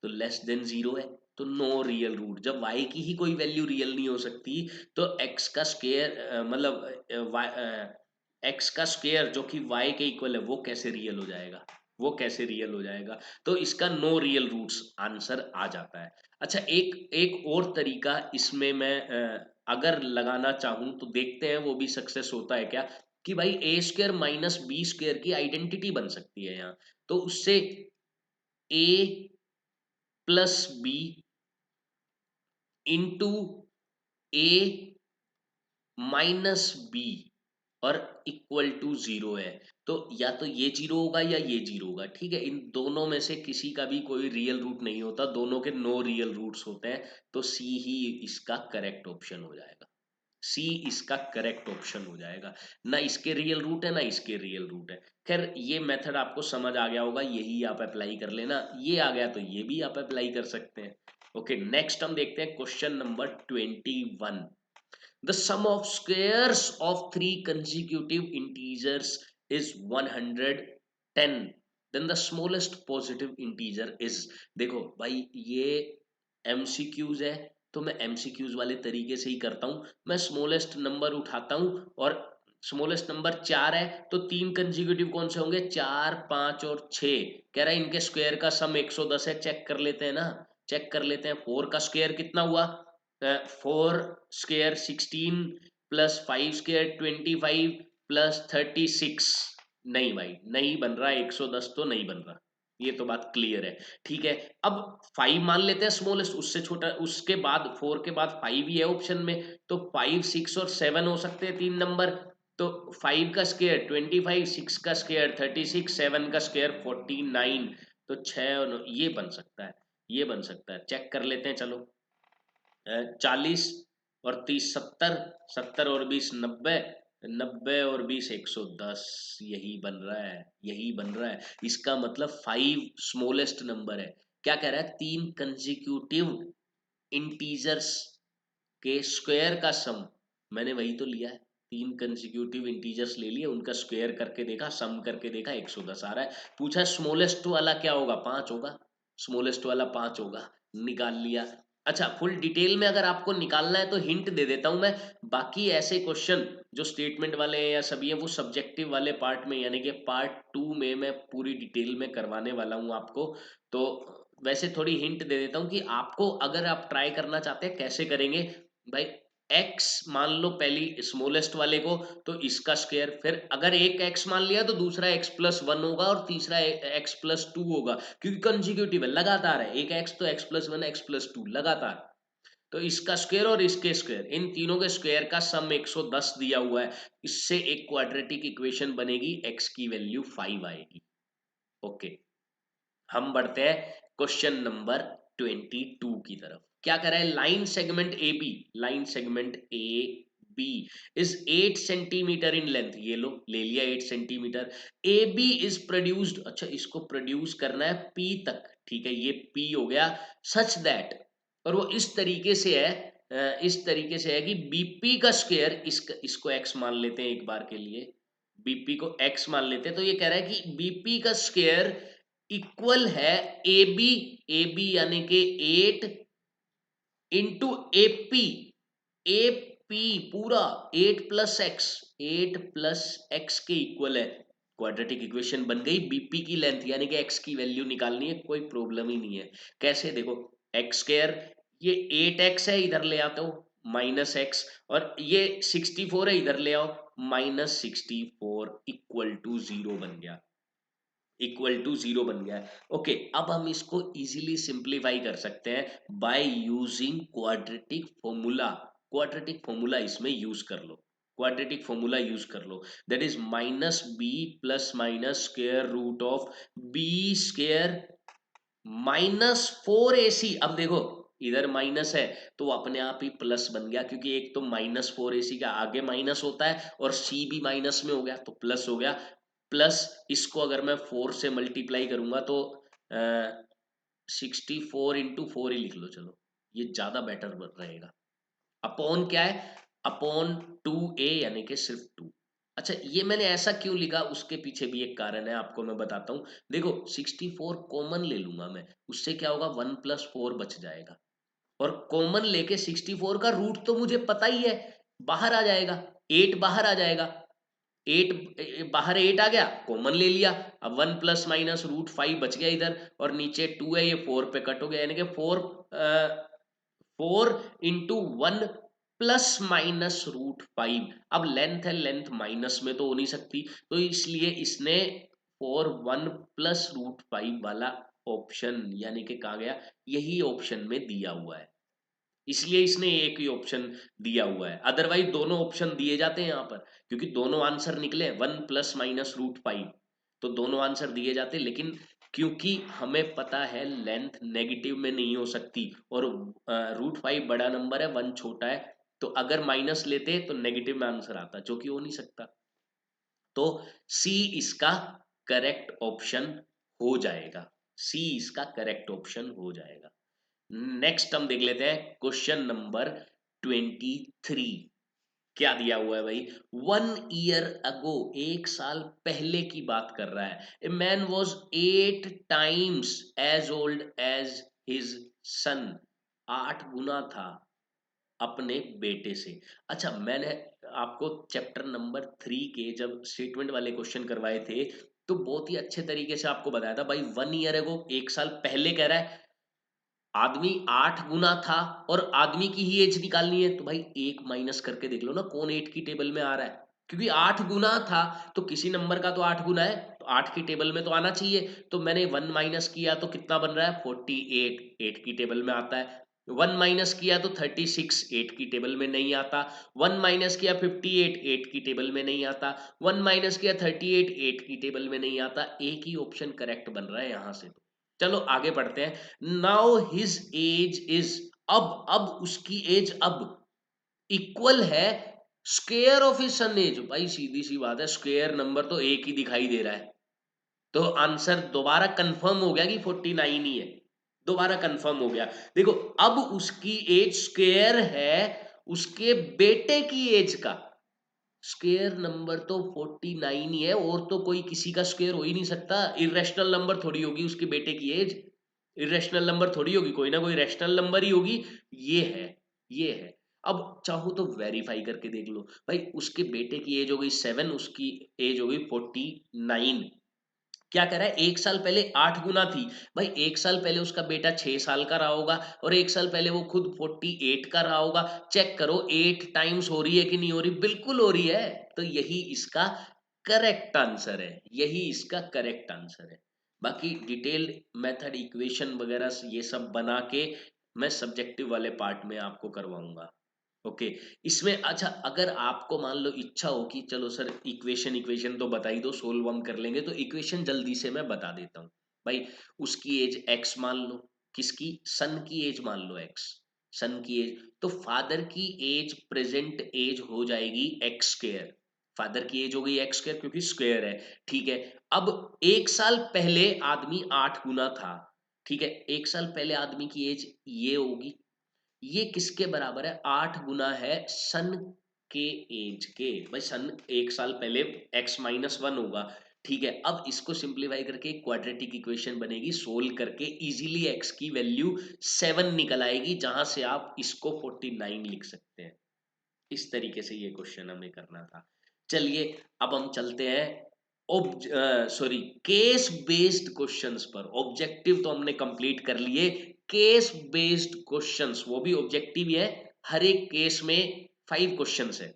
तो लेस देन 0 है, तो नो रियल रूट। जब y की ही कोई वैल्यू रियल नहीं हो सकती तो x का स्क्वायर मतलब x का स्क्वायर जो कि y के इक्वल है वो कैसे रियल हो जाएगा, वो कैसे रियल हो जाएगा। तो इसका नो रियल रूट्स आंसर आ जाता है। अच्छा, एक एक और तरीका इसमें मैं अगर लगाना चाहूं तो देखते हैं वो भी सक्सेस होता है क्या, कि भाई ए स्क्वायर माइनस बी स्क्वायर की आइडेंटिटी बन सकती है यहाँ। तो उससे ए प्लस बी इंटू ए माइनस बी और इक्वल टू 0 है। तो या तो ये 0 होगा या ये 0 होगा, ठीक है। इन दोनों में से किसी का भी कोई रियल रूट नहीं होता, दोनों के नो रियल रूट्स होते हैं। तो सी ही इसका करेक्ट ऑप्शन हो जाएगा, सी इसका करेक्ट ऑप्शन हो जाएगा। ना इसके रियल रूट है ना इसके रियल रूट है। खैर ये मेथड आपको समझ आ गया होगा, यही आप अप्लाई कर लेना। ये आ गया तो ये भी आप अप्लाई कर सकते हैं। ओके, नेक्स्ट हम देखते हैं question number 21। The sum of squares of three consecutive integers is 110. Then the smallest positive integer is। देखो भाई, ये MCQs है, तो मैं MCQs वाले तरीके से ही करता हूँ। मैं स्मॉलेस्ट नंबर उठाता हूँ और स्मॉलेस्ट नंबर 4 है, तो 3 कंसेक्यूटिव कौन से होंगे, 4, 5 और 6। कह रहा है इनके स्क्वायर का सम 110 है, चेक कर लेते हैं ना, चेक कर लेते हैं। 4 का स्क्वायर कितना हुआ, 4 स्क्वायर 16 प्लस 5 स्क्वायर 25 प्लस 36। नहीं भाई, नहीं बन रहा, 110 तो नहीं बन रहा, ये तो बात क्लियर है। ठीक है, अब 5 मान लेते हैं स्मॉलेस्ट, उससे छोटा, उसके बाद 4 के बाद 5 ही है ऑप्शन में, तो 5, 6 और 7 हो सकते हैं 3 नंबर। तो 5 का स्क्वायर 25, 6 का स्क्वायर 36, 7 का स्क्वायर 49। तो 6 और ये बन सकता है, ये बन सकता है, चेक कर लेते हैं चलो। 40 और 30 70, 70 और 20 90, 90 और 20 110। यही बन रहा है, यही बन रहा है। इसका मतलब 5 स्मॉलेस्ट नंबर है। क्या कह रहा है, 3 कंसेक्यूटिव इंटीजर्स के स्क्वायर का सम। मैंने वही तो लिया है, 3 कंसेक्यूटिव इंटीजर्स ले लिए, उनका स्क्वायर करके देखा, सम करके देखा, 110 आ रहा है। पूछा स्मॉलेस्ट वाला क्या होगा, 5 होगा, स्मॉलेस्ट वाला 5 होगा, निकाल लिया। अच्छा, फुल डिटेल में अगर आपको निकालना है तो हिंट दे देता हूं मैं। बाकी ऐसे क्वेश्चन जो स्टेटमेंट वाले हैं या सभी हैं वो सब्जेक्टिव वाले पार्ट में, यानी कि पार्ट 2 में मैं पूरी डिटेल में करवाने वाला हूं आपको। तो वैसे थोड़ी हिंट दे देता हूं कि आपको, अगर आप ट्राई करना चाहते हैं कैसे करेंगे भाई। x मान लो पहली स्मॉलेस्ट वाले को, तो इसका स्क्वायर, फिर अगर एक x मान लिया तो दूसरा x प्लस 1 होगा और तीसरा x प्लस 2 होगा, क्योंकि कंसेक्यूटिव है, लगातार है, एक x तो x प्लस 1 x प्लस 2 लगातार। तो इसका स्क्वायर और इसके स्क्वायर, इन तीनों के स्क्वायर का सम 110 दिया हुआ है। इससे एक क्वाड्रेटिक इक्वेशन बनेगी, x की वैल्यू 5 आएगी। ओके, हम बढ़ते हैं क्वेश्चन नंबर 22 की तरफ। क्या कर रहा है, line segment A B, line segment A B is 8 centimetre in length. ये लो, ले लिया 8 centimetre. A B is produced, अच्छा इसको प्रोड्यूस करना है पी तक, ठीक है, ये पी हो गया। सच दैट, और वो इस तरीके से है, इस तरीके से है कि बीपी का स्क्वायर, इसको एक्स मान लेते हैं एक बार के लिए, बीपी को एक्स मान लेते हैं। तो ये कह रहा है कि बीपी का स्क्वायर इक्वल है ए बी, ए बी यानी कि 8 इंटू एपी, एपी पूरा 8 प्लस एक्स, 8 प्लस एक्स के इक्वल है। क्वाड्रेटिक इक्वेशन बन गई। बीपी की लेंथ यानी कि एक्स की वैल्यू निकालनी है, कोई प्रॉब्लम ही नहीं है। कैसे, देखो एक्स स्क्वायर, ये 8x है, इधर ले आते हो माइनस एक्स, और ये 64 है, इधर ले आओ -64, इक्वल टू 0 बन गया, इक्वल टू 0 बन गया है। ओके, अब हम इसको इजीली सिंप्लीफाई कर सकते हैं by using quadratic formula. Quadratic formula इसमें यूज कर लो। क्वाड्रेटिक फॉर्मूला यूज कर लो, that is minus B plus minus square root of B square minus 4ac। अब देखो इधर माइनस है तो अपने आप ही प्लस बन गया, क्योंकि एक तो माइनस 4ac का आगे माइनस होता है और c भी माइनस में हो गया तो प्लस हो गया। प्लस इसको अगर मैं 4 से मल्टीप्लाई करूंगा तो 64 into 4 ही लिख लो, चलो ये ज्यादा बेटर रहेगा। अपॉन क्या है, अपॉन 2a यानी कि सिर्फ 2। अच्छा ये मैंने ऐसा क्यों लिखा, उसके पीछे भी एक कारण है, आपको मैं बताता हूँ। देखो 64 कॉमन ले लूंगा मैं, उससे क्या होगा 1 + 4 बच जाएगा, और कॉमन लेके 64 का रूट तो मुझे पता ही है, बाहर आ जाएगा, 8 बाहर आ जाएगा, 8 बाहर 8 आ गया, कॉमन ले लिया। अब 1 प्लस माइनस रूट 5 बच गया इधर, और नीचे 2 है, ये 4 पे कट हो गया, यानी कि 4 into 1 प्लस माइनस रूट 5। अब लेंथ है, लेंथ माइनस में तो हो नहीं सकती, तो इसलिए इसने 1 प्लस रूट 5 वाला ऑप्शन यानी कि कहा गया यही ऑप्शन में दिया हुआ है, इसलिए इसने एक ही ऑप्शन दिया हुआ है। अदरवाइज दोनों ऑप्शन दिए जाते हैं यहाँ पर, क्योंकि दोनों आंसर निकले 1 प्लस माइनस रूट 5, तो दोनों आंसर दिए जाते, लेकिन क्योंकि हमें पता है लेंथ नेगेटिव में नहीं हो सकती और रूट 5 बड़ा नंबर है, 1 छोटा है, तो अगर माइनस लेते तो नेगेटिव में आंसर आता, जो कि हो नहीं सकता। तो सी इसका करेक्ट ऑप्शन हो जाएगा, सी इसका करेक्ट ऑप्शन हो जाएगा। नेक्स्ट हम देख लेते हैं क्वेश्चन नंबर 23। क्या दिया हुआ है भाई, 1 year ago, 1 साल पहले की बात कर रहा है। A man was 8 times as old as his son, 8 गुना था अपने बेटे से। अच्छा मैंने आपको चैप्टर नंबर 3 के जब स्टेटमेंट वाले क्वेश्चन करवाए थे तो बहुत ही अच्छे तरीके से आपको बताया था भाई, 1 year ago, 1 साल पहले कह रहा है, आदमी 8 गुना था और आदमी की ही एज निकालनी है, तो भाई 1 माइनस करके देख लो ना कौन 8 की टेबल में आ रहा है, क्योंकि 8 गुना था तो किसी नंबर का तो 8 गुना है, तो 8 की टेबल में तो आना चाहिए। तो मैंने 1 माइनस किया तो कितना बन रहा है 48, 8 की टेबल में आता है। 1 माइनस किया तो 36, 8 की टेबल में नहीं आता। 1 माइनस किया 58, 8 की टेबल में नहीं आता। 1 माइनस किया 38, 8 की टेबल में नहीं आता। एक ही ऑप्शन करेक्ट बन रहा है यहां से। चलो आगे बढ़ते हैं। नाउ हिज एज इज, अब उसकी एज अब इक्वल है square of his son age. भाई सीधी सी बात है, स्क्वायर नंबर तो एक ही दिखाई दे रहा है, तो आंसर दोबारा कंफर्म हो गया कि 49 ही है, दोबारा कंफर्म हो गया। देखो अब उसकी एज स्क्वायर है उसके बेटे की एज का, स्क्वायर नंबर तो 49 ही है, और तो कोई किसी का स्क्वायर हो ही नहीं सकता, इरेशनल नंबर थोड़ी होगी उसके बेटे की एज, इरेशनल नंबर थोड़ी होगी, कोई ना कोई रैशनल नंबर ही होगी। ये है, ये है। अब चाहो तो वेरीफाई करके देख लो, भाई उसके बेटे की एज हो गई 7, उसकी एज हो गई 49। क्या कह रहा है 1 साल पहले 8 गुना थी, भाई 1 साल पहले उसका बेटा 6 साल का रहा होगा और 1 साल पहले वो खुद 48 का रहा होगा। चेक करो 8 टाइम्स हो रही है कि नहीं हो रही, बिल्कुल हो रही है, तो यही इसका करेक्ट आंसर है, यही इसका करेक्ट आंसर है। बाकी डिटेल्ड मेथड इक्वेशन वगैरह ये सब बना के मैं सब्जेक्टिव वाले पार्ट में आपको करवाऊंगा। ओके, इसमें अच्छा अगर आपको मान लो इच्छा हो कि चलो सर इक्वेशन इक्वेशन तो बता ही दो, सोल्व हम कर लेंगे, तो इक्वेशन जल्दी से मैं बता देता हूँ। भाई उसकी एज x मान लो, किसकी, सन की एज मान लो x, सन की एज, तो फादर की एज प्रेजेंट एज हो जाएगी एक्स स्क्वायर, फादर की एज हो गई एक्स स्क्वायर क्योंकि स्क्वायर है। ठीक है, अब 1 साल पहले आदमी 8 गुना था, ठीक है, 1 साल पहले आदमी की एज ये होगी, ये किसके बराबर है, 8 गुना है सन के एज के। भाई सन 1 साल पहले x-1 होगा। ठीक है, अब इसको सिंप्लीफाई करके क्वाड्रेटिक इक्वेशन बनेगी, सोल्व करके इजीली x की वैल्यू 7 निकल आएगी, जहां से आप इसको 49 लिख सकते हैं। इस तरीके से ये क्वेश्चन हमें करना था। चलिए अब हम चलते हैं सॉरी केस बेस्ड क्वेश्चंस पर। ऑब्जेक्टिव तो हमने कंप्लीट कर लिए, केस बेस्ड क्वेश्चंस वो भी ऑब्जेक्टिव ही है, हर एक केस में 5 क्वेश्चंस है।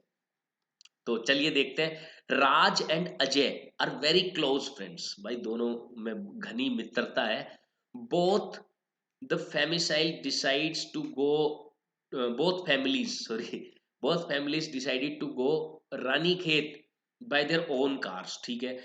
तो चलिए देखते हैं। Raj and Ajay are very close friends, भाई दोनों में घनी मित्रता है। Both the families decides to go, both families sorry both families decided to go Ranikhet by their own cars, ठीक है।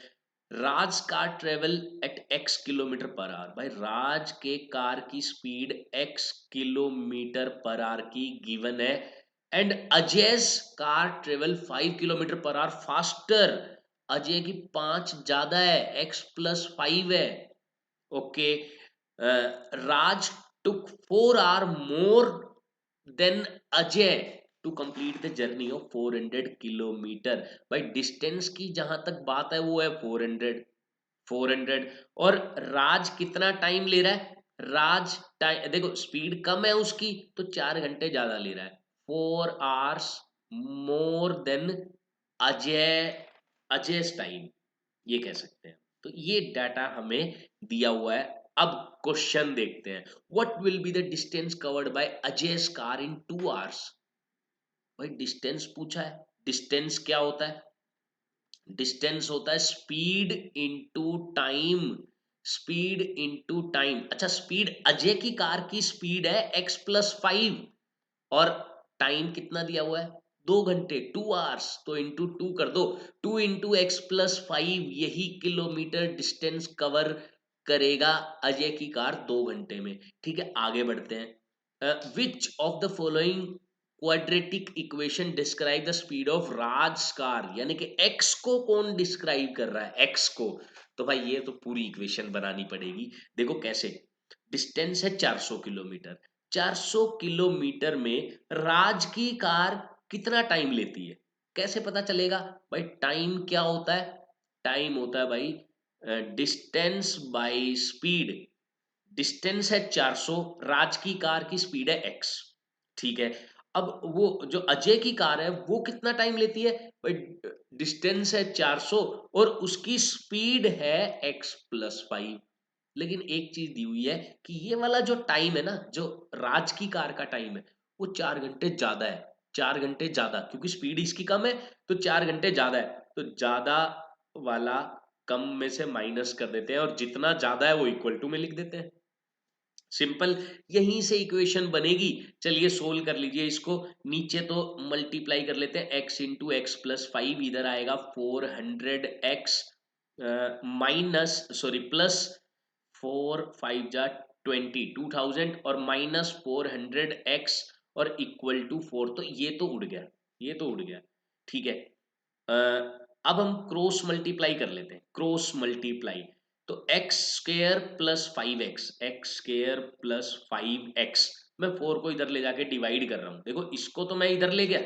Raj car travel at x kilometre per hour, भाई राज के कार की speed x kilometre per hour की given है, and Ajay's car travel 5 kilometre per hour faster, Ajay की 5 ज्यादा है, x+5 है, okay. Raj took 4 hours more than Ajay to complete the journey of 400 kilometre. भाई डिस्टेंस की जहां तक बात है वो है 400 और राज कितना टाइम ले रहा है, राज टाइम देखो स्पीड कम है उसकी तो 4 घंटे ज्यादा ले रहा है, 4 hours more than Ajay, Ajay time, ये कह सकते हैं। तो ये डाटा हमें दिया हुआ है। अब क्वेश्चन देखते हैं, what will be the distance covered by Ajay's car in 2 hours। भाई डिस्टेंस पूछा है, डिस्टेंस क्या होता है, डिस्टेंस होता है speed into time, speed into time. अच्छा स्पीड अजय की कार की स्पीड है x+5 और टाइम कितना दिया हुआ है 2 घंटे, 2 hours, तो इंटू 2 कर दो, 2 × x+5 यही किलोमीटर डिस्टेंस कवर करेगा अजय की कार 2 घंटे में, ठीक है। आगे बढ़ते हैं, which of the following quadratic equation describe the speed of Raj car, यानी कि x को कौन डिस्क्राइब कर रहा है, x को, तो भाई ये तो पूरी इक्वेशन बनानी पड़ेगी। देखो कैसे, डिस्टेंस है 400 किलोमीटर, 400 किलोमीटर में राज की कार कितना टाइम लेती है, कैसे पता चलेगा भाई, टाइम क्या होता है, टाइम होता है भाई डिस्टेंस बाय स्पीड, डिस्टेंस है 400, राज की कार की स्पीड है x, ठीक है। अब वो जो अजय की कार है वो कितना टाइम लेती है भाई, डिस्टेंस है 400 और उसकी स्पीड है x+5, लेकिन एक चीज दी हुई है कि ये वाला जो टाइम है ना, जो राज की कार का टाइम है वो 4 घंटे ज्यादा है, 4 घंटे ज्यादा, क्योंकि स्पीड इसकी कम है तो 4 घंटे ज्यादा है, तो ज्यादा वाला कम में से माइनस कर देते हैं और जितना ज्यादा है वो इक्वल टू में लिख देते हैं, सिंपल। यहीं से इक्वेशन बनेगी। चलिए सोल्व कर लीजिए इसको, नीचे तो मल्टीप्लाई कर लेते हैं, x इंटू x+5 इधर आएगा 400x माइनस सॉरी प्लस 4×5 = 20 और माइनस 400x और इक्वल टू 4, तो ये तो उड़ गया, ये तो उड़ गया, ठीक है। अब हम क्रॉस मल्टीप्लाई कर लेते हैं, क्रॉस मल्टीप्लाई, तो x² + 5x मैं 4 को इधर ले जाके डिवाइड कर रहा हूं, देखो इसको तो मैं इधर ले गया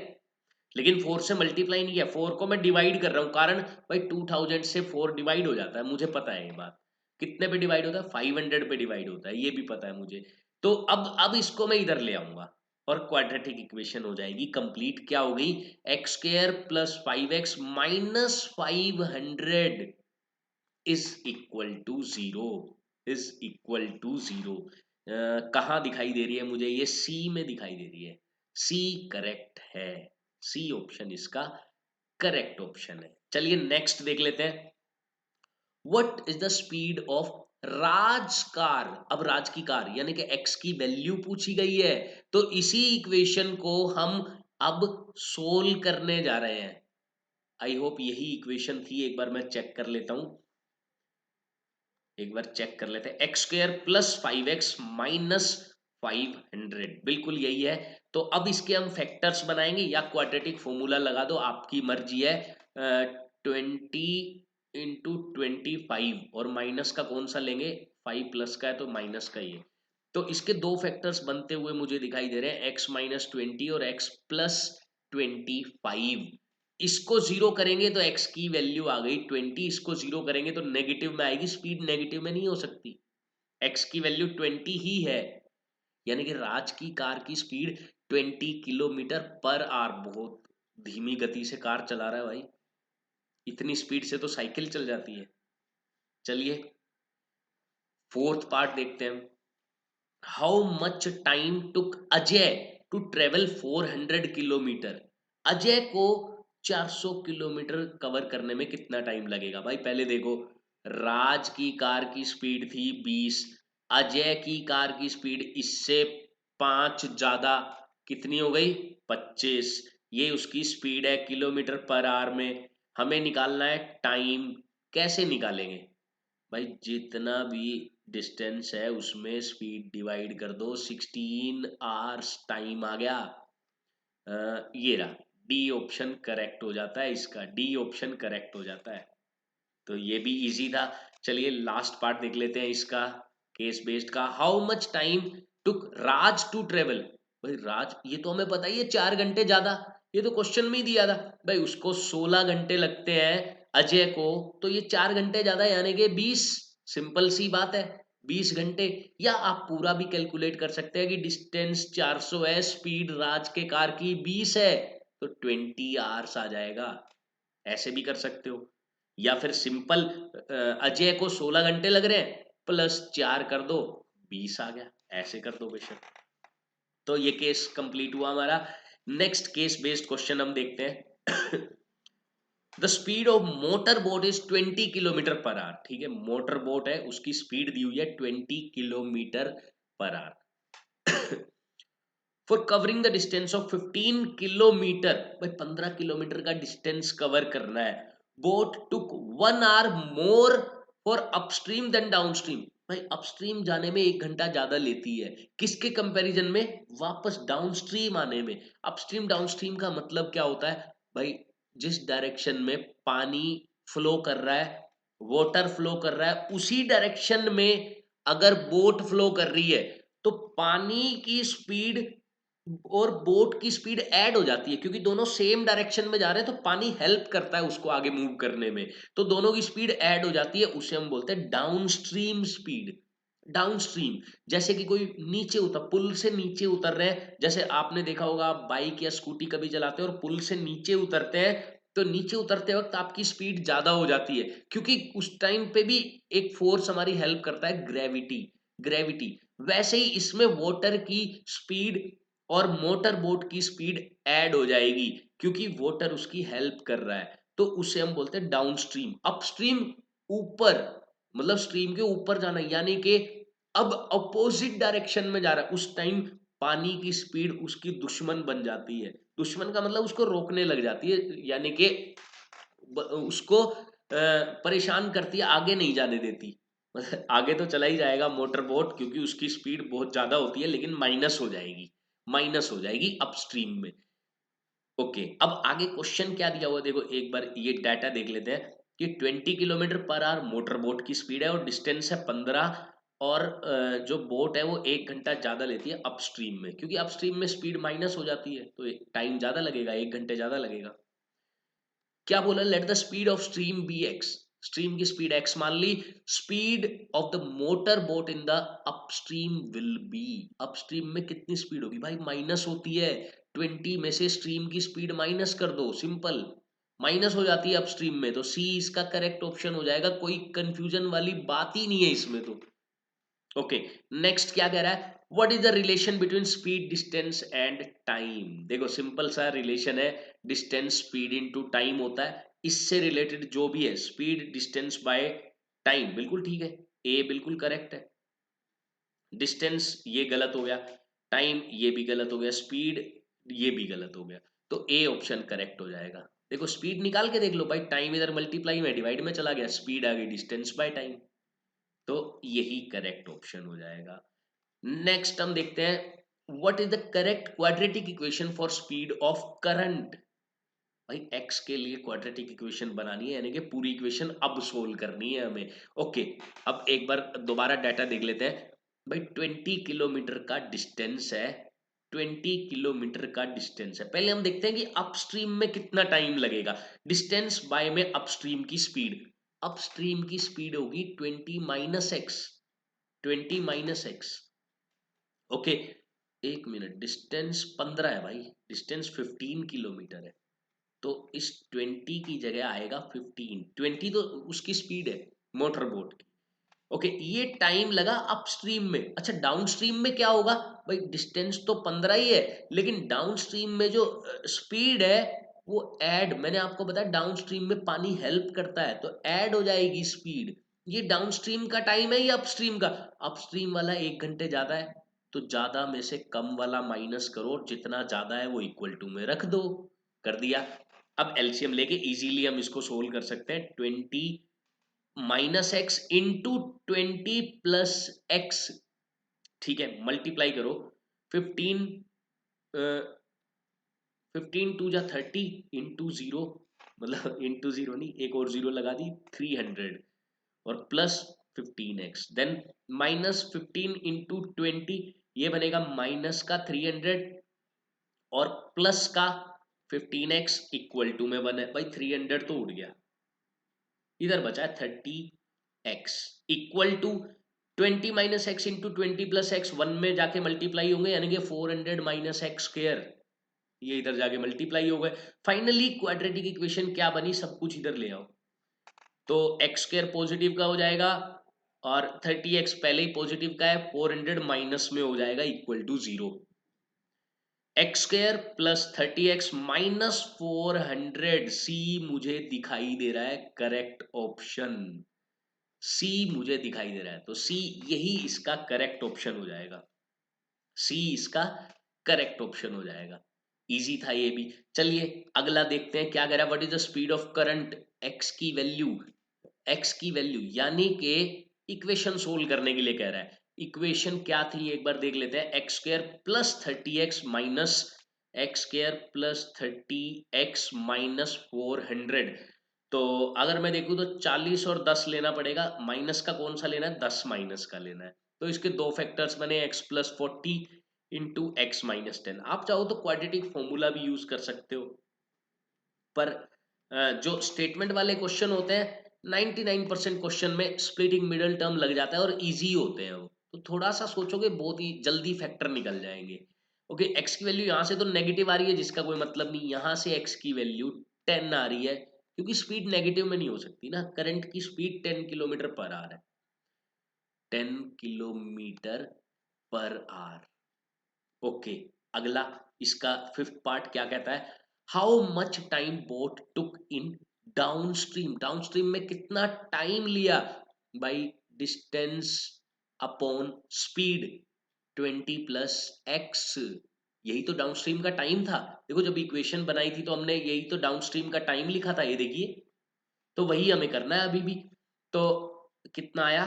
लेकिन 4 से मल्टीप्लाई नहीं किया, 4 को मैं डिवाइड कर रहा हूं, कारण भाई 2000 से 4 डिवाइड हो जाता है, मुझे पता है ये बात, कितने पे डिवाइड होता है 500 पे डिवाइड होता है, ये भी पता है मुझे। तो अब इसको मैं इधर ले आऊंगा और क्वाड्रेटिक इक्वेशन हो जाएगी कंप्लीट, क्या हो गई, x² + 5x minus 500 is equal to 0, is equal to 0। कहाँ दिखाई दे रही है मुझे, ये सी में दिखाई दे रही है, सी करेक्ट है, सी ऑप्शन इसका करेक्ट ऑप्शन है। चलिए नेक्स्ट देख लेते हैं, what is the speed of Raj car, अब राज की कार यानी कि x की वैल्यू पूछी गई है, तो इसी इक्वेशन को हम अब सोल्व करने जा रहे हैं। आई होप यही इक्वेशन थी, एक बार मैं चेक कर लेता हूं, एक बार चेक कर लेते हैं, x² + 5x माइनस 500 बिल्कुल यही है। तो अब इसके हम फैक्टर्स बनाएंगे या क्वाड्रेटिक फॉर्मूला लगा दो, आपकी मर्जी है। 20 × 25 और माइनस का कौन सा लेंगे, 5 प्लस का है तो माइनस का ही है, तो इसके दो फैक्टर्स बनते हुए मुझे दिखाई दे रहे हैं, x-20 और x+25, इसको जीरो करेंगे तो x की वैल्यू आ गई 20, इसको जीरो करेंगे तो नेगेटिव में आएगी, स्पीड नेगेटिव में नहीं हो सकती, x की वैल्यू 20 ही है, यानी कि राज की कार की स्पीड 20 किलोमीटर पर आवर, बहुत धीमी गति से कार चला रहा है भाई, इतनी स्पीड से तो साइकिल चल जाती है। चलिए फोर्थ पार्ट देखते हैं, how much time took Ajay to travel 400 kilometre, Ajay को 400 किलोमीटर कवर करने में कितना टाइम लगेगा, भाई पहले देखो, राज की कार की स्पीड थी 20, अजय की कार की स्पीड इससे 5 ज्यादा, कितनी हो गई 25, ये उसकी स्पीड है किलोमीटर पर आवर में। हमें निकालना है टाइम। कैसे निकालेंगे भाई? जितना भी डिस्टेंस है उसमें स्पीड डिवाइड कर दो, 16 आवर्स टाइम आ गया। ये रहा, डी ऑप्शन करेक्ट हो जाता है, इसका डी ऑप्शन करेक्ट हो जाता है। तो ये भी इजी था। चलिए लास्ट पार्ट देख लेते हैं इसका, केस बेस्ड का। How much time took Raj to travel? भाई राज, ये तो हमें पता ही है 4 घंटे ज्यादा, ये तो क्वेश्चन में ही दिया था। भाई उसको 16 घंटे लगते हैं अजय को, तो ये 4 घंटे ज्यादा यानी कि 20। सिंपल सी बात है, 20 घंटे। या आप पूरा भी कैलकुलेट कर सकते हैं कि डिस्टेंस 400 है, स्पीड राज के कार की 20 है, तो 20 आवर्स आ जाएगा। ऐसे भी कर सकते हो। या फिर सिंपल, अजय को 16 घंटे लग रहे हैं, प्लस 4 कर दो, 20 आ गया। ऐसे कर दो बेशक। तो ये केस कंप्लीट हुआ हमारा। नेक्स्ट केस बेस्ड क्वेश्चन हम देखते हैं। The speed of motor boat is 20 kilometre per our. ठीक है, मोटर बोट है, उसकी स्पीड दी हुई है 20 kilometre per hour. For covering the distance of 15 kilometre, भाई 15 किलोमीटर का डिस्टेंस कवर करना है। Boat took 1 hour more for upstream than downstream. भाई अपस्ट्रीम जाने में 1 घंटा ज्यादा लेती है, किसके कंपैरिजन में? वापस डाउनस्ट्रीम आने में। अपस्ट्रीम डाउनस्ट्रीम का मतलब क्या होता है भाई? जिस डायरेक्शन में पानी फ्लो कर रहा है, वाटर फ्लो कर रहा है, उसी डायरेक्शन में अगर बोट फ्लो कर रही है, तो पानी की स्पीड और बोट की स्पीड ऐड हो जाती है, क्योंकि दोनों सेम डायरेक्शन में जा रहे हैं, तो पानी हेल्प करता है उसको आगे मूव करने में। तो दोनों की स्पीड ऐड हो जाती है, उसे हम बोलते हैं डाउनस्ट्रीम स्पीड। डाउनस्ट्रीम, जैसे कि कोई नीचे उतर, पुल से नीचे उतर रहे हैं, जैसे आपने देखा होगा आप बाइक या स्कूटी कभी चलाते हैं और पुल से नीचे उतरते हैं, तो नीचे उतरते वक्त आपकी स्पीड ज्यादा हो जाती है, क्योंकि उस टाइम पे भी एक फोर्स हमारी हेल्प करता है, ग्रेविटी। ग्रेविटी, वैसे ही इसमें वाटर की स्पीड और मोटर बोट की स्पीड ऐड हो जाएगी, क्योंकि वाटर उसकी हेल्प कर रहा है, तो उसे हम बोलते हैं डाउनस्ट्रीम। अपस्ट्रीम, ऊपर, मतलब स्ट्रीम के ऊपर जाना, यानी कि अब अपोजिट डायरेक्शन में जा रहा है, उस टाइम पानी की स्पीड उसकी दुश्मन बन जाती है। दुश्मन का मतलब उसको रोकने लग जाती है, यानी कि उसको परेशान करती है, आगे नहीं जाने देती। आगे तो चला ही जाएगा मोटर बोट, क्योंकि उसकी स्पीड बहुत ज्यादा होती है, लेकिन माइनस हो जाएगी, माइनस हो जाएगी अपस्ट्रीम में। ओके, अब आगे क्वेश्चन क्या दिया हुआ देखो, एक बार ये डाटा देख लेते हैं कि 20 kilometre per our motor boat की स्पीड है और डिस्टेंस है 15, और जो बोट है वो 1 घंटा ज्यादा लेती है अपस्ट्रीम में, क्योंकि अपस्ट्रीम में स्पीड माइनस हो जाती है, तो टाइम ज्यादा लगेगा, 1 घंटे ज्यादा लगेगा। क्या बोला? Let the speed of stream be x. Stream की स्पीड एक्स मान ली। Speed of the motor boat in the upstream will be. Upstream में कितनी स्पीड होगी भाई? माइनस होती है, 20 में से स्ट्रीम की स्पीड माइनस कर दो, सिंपल माइनस हो जाती है अपस्ट्रीम में, तो सी इसका करेक्ट ऑप्शन हो जाएगा। कोई कंफ्यूजन वाली बात ही नहीं है इसमें तो। ओके, नेक्स्ट क्या कह रहा है? What is the relation between speed, distance and time? देखो सिंपल सा रिलेशन है, डिस्टेंस स्पीड इनटू टाइम होता है। इससे रिलेटेड जो भी है, स्पीड डिस्टेंस बाय टाइम, बिल्कुल ठीक है, ए बिल्कुल करेक्ट है। डिस्टेंस ये गलत हो गया, टाइम ये भी गलत हो गया, स्पीड ये भी गलत हो गया, तो ए ऑप्शन करेक्ट हो जाएगा। देखो स्पीड निकाल के देख लो भाई, टाइम इधर मल्टीप्लाई में डिवाइड में चला गया, स्पीड आ गई डिस्टेंस बाय टाइम, तो यही करेक्ट ऑप्शन हो जाएगा। नेक्स्ट हम देखते हैं, what is the correct quadratic equation for speed of current? भाई एक्स के लिए क्वाड्रेटिक इक्वेशन बनानी है, यानी कि पूरी इक्वेशन अब सोल्व करनी है हमें। ओके, अब एक बार दोबारा डाटा देख लेते हैं। भाई 20 किलोमीटर का डिस्टेंस है, 20 किलोमीटर का डिस्टेंस है, पहले हम देखते हैं कि अपस्ट्रीम में कितना टाइम लगेगा। डिस्टेंस बाय में अपस्ट्रीम की स्पीड, अपस्ट्रीम की स्पीड होगी 20 minus x, 20 minus x. Okay, एक मिनट, डिस्टेंस 15 है भाई, डिस्टेंस 15 किलोमीटर है, तो इस 20 की जगह आएगा 15। 20 तो उसकी स्पीड है मोटर बोट की। ओके, ये टाइम लगा अपस्ट्रीम में। अच्छा डाउनस्ट्रीम में क्या होगा? भाई डिस्टेंस तो 15 ही है, लेकिन डाउनस्ट्रीम में जो स्पीड है वो ऐड, मैंने आपको बताया डाउनस्ट्रीम में पानी हेल्प करता है, तो ऐड हो जाएगी स्पीड। ये डाउनस्ट्रीम का टाइम है या अपस्ट्रीम का? अपस्ट्रीम वाला 1 घंटे ज्यादा है, तो ज्यादा में से कम वाला माइनस करो, जितना ज्यादा है वो इक्वल टू में रख दो। कर दिया। अब एलसीएम लेके इजीली हम इसको सोल्व कर सकते हैं। 20 minus x into 20 plus x, ठीक है, मल्टीप्लाई करो। 15 टू जा 30 इंटू जीरो, मतलब इंटू जीरो नहीं, एक और जीरो लगा दी, 300 और plus 15x, then minus 15 into 20, ये बनेगा माइनस का 300 और प्लस का 15x इक्वल टू में बने भाई 300 तो उड़ गया, इधर बचा है 30x equal to 20 minus x into 20 plus x, 1 में जाके मल्टीप्लाई होंगे, यानी कि 400 माइनस एक्स स्क्वायर, ये इधर जाके मल्टीप्लाई हो गए। फाइनली क्वाड्रेटिक इक्वेशन क्या बनी, सब कुछ इधर ले आओ, तो एक्स स्क्वायर पॉजिटिव का हो जाएगा और 30x पहले ही पॉजिटिव का है, 400 माइनस में हो जाएगा equal to 0। X square plus 30x minus 400, सी मुझे दिखाई दे रहा है करेक्ट ऑप्शन, सी मुझे दिखाई दे रहा है, तो सी यही इसका करेक्ट ऑप्शन हो जाएगा, सी इसका करेक्ट ऑप्शन हो जाएगा। इजी था ये भी। चलिए अगला देखते हैं क्या कह रहा है, what is the speed of current, x की वैल्यू, एक्स की वैल्यू यानी कि इक्वेशन सोल्व करने के लिए कह रहा है। इक्वेशन क्या थी एक बार देख लेते हैं, x square plus 30x minus x square plus 30x minus 400, तो अगर मैं देखूं तो 40 और 10 लेना पड़ेगा, माइनस का कौन सा लेना है, 10 माइनस का लेना है, तो इसके दो फैक्टर्स बने, x plus 40 into x minus 10। आप चाहो तो क्वाड्रेटिक फॉर्मूला भी यूज कर सकते हो, पर जो स्टेटमेंट वाले क्वेश्चन होते हैं 99% क्वेश्चन में स्प्लिटिंग मिडल टर्म लग जाता है और इजी होते हैं वो, तो थोड़ा सा सोचोगे बहुत ही जल्दी फैक्टर निकल जाएंगे। ओके, एक्स की वैल्यू यहाँ से तो नेगेटिव आ रही है जिसका कोई मतलब नहीं, यहाँ से एक्स की वैल्यू 10 आ रही है, क्योंकि स्पीड नेगेटिव में नहीं हो सकती ना, करंट की स्पीड 10 किलोमीटर पर आवर है, 10 किलोमीटर पर आवर। ओके, अगला इसका फिफ्थ पार्ट क्या कहता है, how much time boat took in downstream, downstream में कितना टाइम लिया, by distance upon speed 20 plus x, यही तो डाउनस्ट्रीम का टाइम था। देखो जब इक्वेशन बनाई थी तो हमने यही तो डाउनस्ट्रीम का टाइम लिखा था, ये देखिए, तो वही हमें करना है अभी भी। तो कितना आया,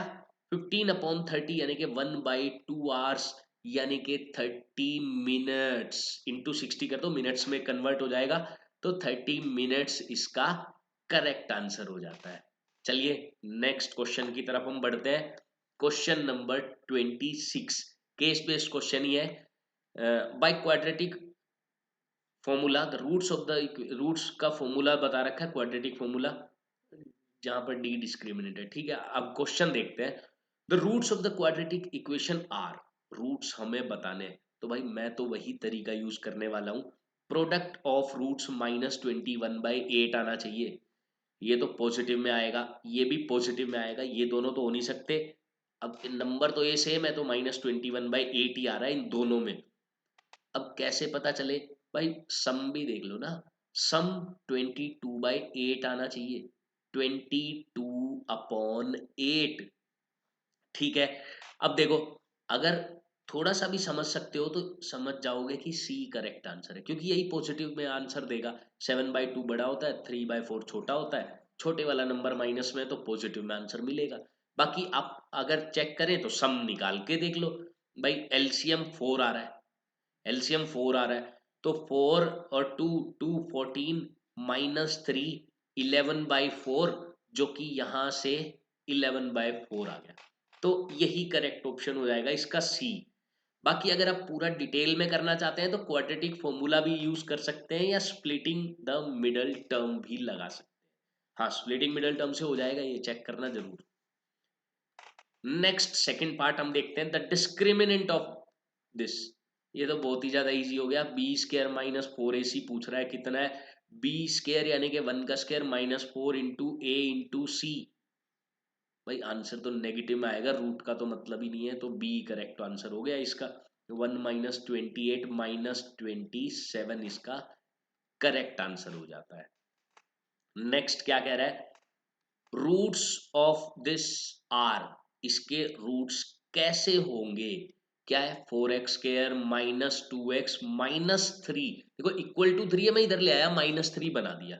15/30 यानी कि 1/2 आवर्स, यानी कि 30 मिनट्स इंटू 60 कर दो, मिनट्स में कन्वर्ट हो जाएगा, तो 30 मिनट्स इसका करेक्ट आंसर हो जाता है। चलिए नेक्स्ट क्वेश्चन की तरफ हम बढ़ते हैं। Question number 26 case based question ही है। By quadratic formula the roots of the, roots का फॉर्मूला बता रखा है, क्वाड्रेटिक फॉर्मूला जहां पर डी डिस्क्रिमिनेटेड, ठीक है। अब क्वेश्चन देखते हैं, the roots of the quadratic equation are, roots हमें बताने हैं, तो भाई मैं तो वही तरीका यूज करने वाला हूं, प्रोडक्ट ऑफ रूट्स -21/8 आना चाहिए, ये तो पॉजिटिव में आएगा, ये भी पॉजिटिव में आएगा, ये दोनों तो हो नहीं सकते। अब नंबर तो ये सेम है, तो -21/8 ही आ रहा है इन दोनों में। अब कैसे पता चले, भाई सम भी देख लो ना, सम 22/8 आना चाहिए, 22/8, ठीक है। अब देखो, अगर थोड़ा सा भी समझ सकते हो तो समझ जाओगे कि सी करेक्ट आंसर है, क्योंकि यही पॉजिटिव में आंसर देगा, 7/2 बड़ा होता है, 3/4 छोटा होता है, छोटे वाला नंबर माइनस में, तो पॉजिटिव में आंसर मिलेगा। बाकी आप अगर चेक करें तो सम निकाल के देख लो, भाई एलसीएम 4 आ रहा है, एलसीएम 4 आ रहा है, तो 4 और 2 2 14 माइनस 3 11/4, जो कि यहां से 11/4 आ गया, तो यही करेक्ट ऑप्शन हो जाएगा इसका सी। बाकी अगर आप पूरा डिटेल में करना चाहते हैं तो क्वाड्रेटिक फॉर्मूला भी यूज कर सकते हैं या स्प्लिटिंग द मिडल टर्म भी लगा सकते हैं। हाँ, स्प्लिटिंग मिडल टर्म से हो जाएगा, ये चेक करना जरूर। नेक्स्ट सेकंड पार्ट हम देखते हैं, द डिस्क्रिमिनेंट ऑफ दिस, ये तो बहुत ही ज्यादा इजी हो गया, बी स्क्र माइनस 4ac पूछ रहा है, कितना है, बी स्क्र यानी कि 1 का square -4 into A into C, भाई आंसर तो नेगेटिव में आएगा, रूट का तो मतलब ही नहीं है, तो बी करेक्ट आंसर हो गया इसका, 1 -28 -27 इसका करेक्ट आंसर हो जाता है। नेक्स्ट क्या कह रहा है, रूट्स ऑफ दिस आर, इसके रूट्स कैसे होंगे, क्या है 4x² माइनस 2x माइनस 3, देखो इक्वल टू 3 है, मैं इधर ले आया माइनस 3 बना दिया।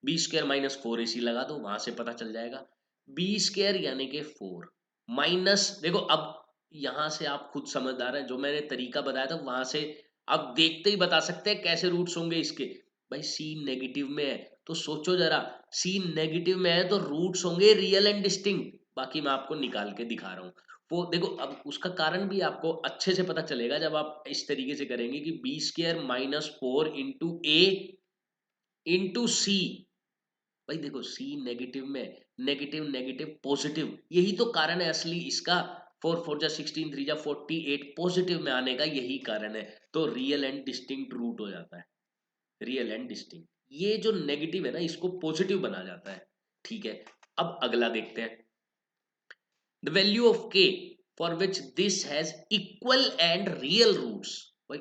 b² माइनस 4ac लगा दो, वहां से पता चल जाएगा b² यानी कि 4 माइनस, देखो अब यहां से आप खुद समझदार हैं, जो मैंने तरीका बताया था वहां से आप देखते ही बता सकते हैं कैसे रूट्स होंगे इसके। भाई c नेगेटिव में है तो सोचो जरा, c नेगेटिव में है तो रूट्स होंगे रियल एंड डिस्टिंक्ट। बाकी मैं आपको निकाल के दिखा रहा हूँ वो, देखो अब उसका कारण भी आपको अच्छे से पता चलेगा जब आप इस तरीके से करेंगे कि b² minus 4 into a into C. भाई देखो सी नेगेटिव में, नेगेटिव नेगेटिव पॉजिटिव, यही तो कारण है असली इसका। 4 4 जा 16, 3 जा 48, पॉजिटिव में आने का यही कारण है। तो रियल एंड डिस्टिंक्ट रूट हो जाता है, रियल एंड डिस्टिंक्ट। ये जो नेगेटिव है ना इसको पॉजिटिव बना जाता है। ठीक है, अब अगला देखते हैं, the value of k for which this has equal and real roots. भाई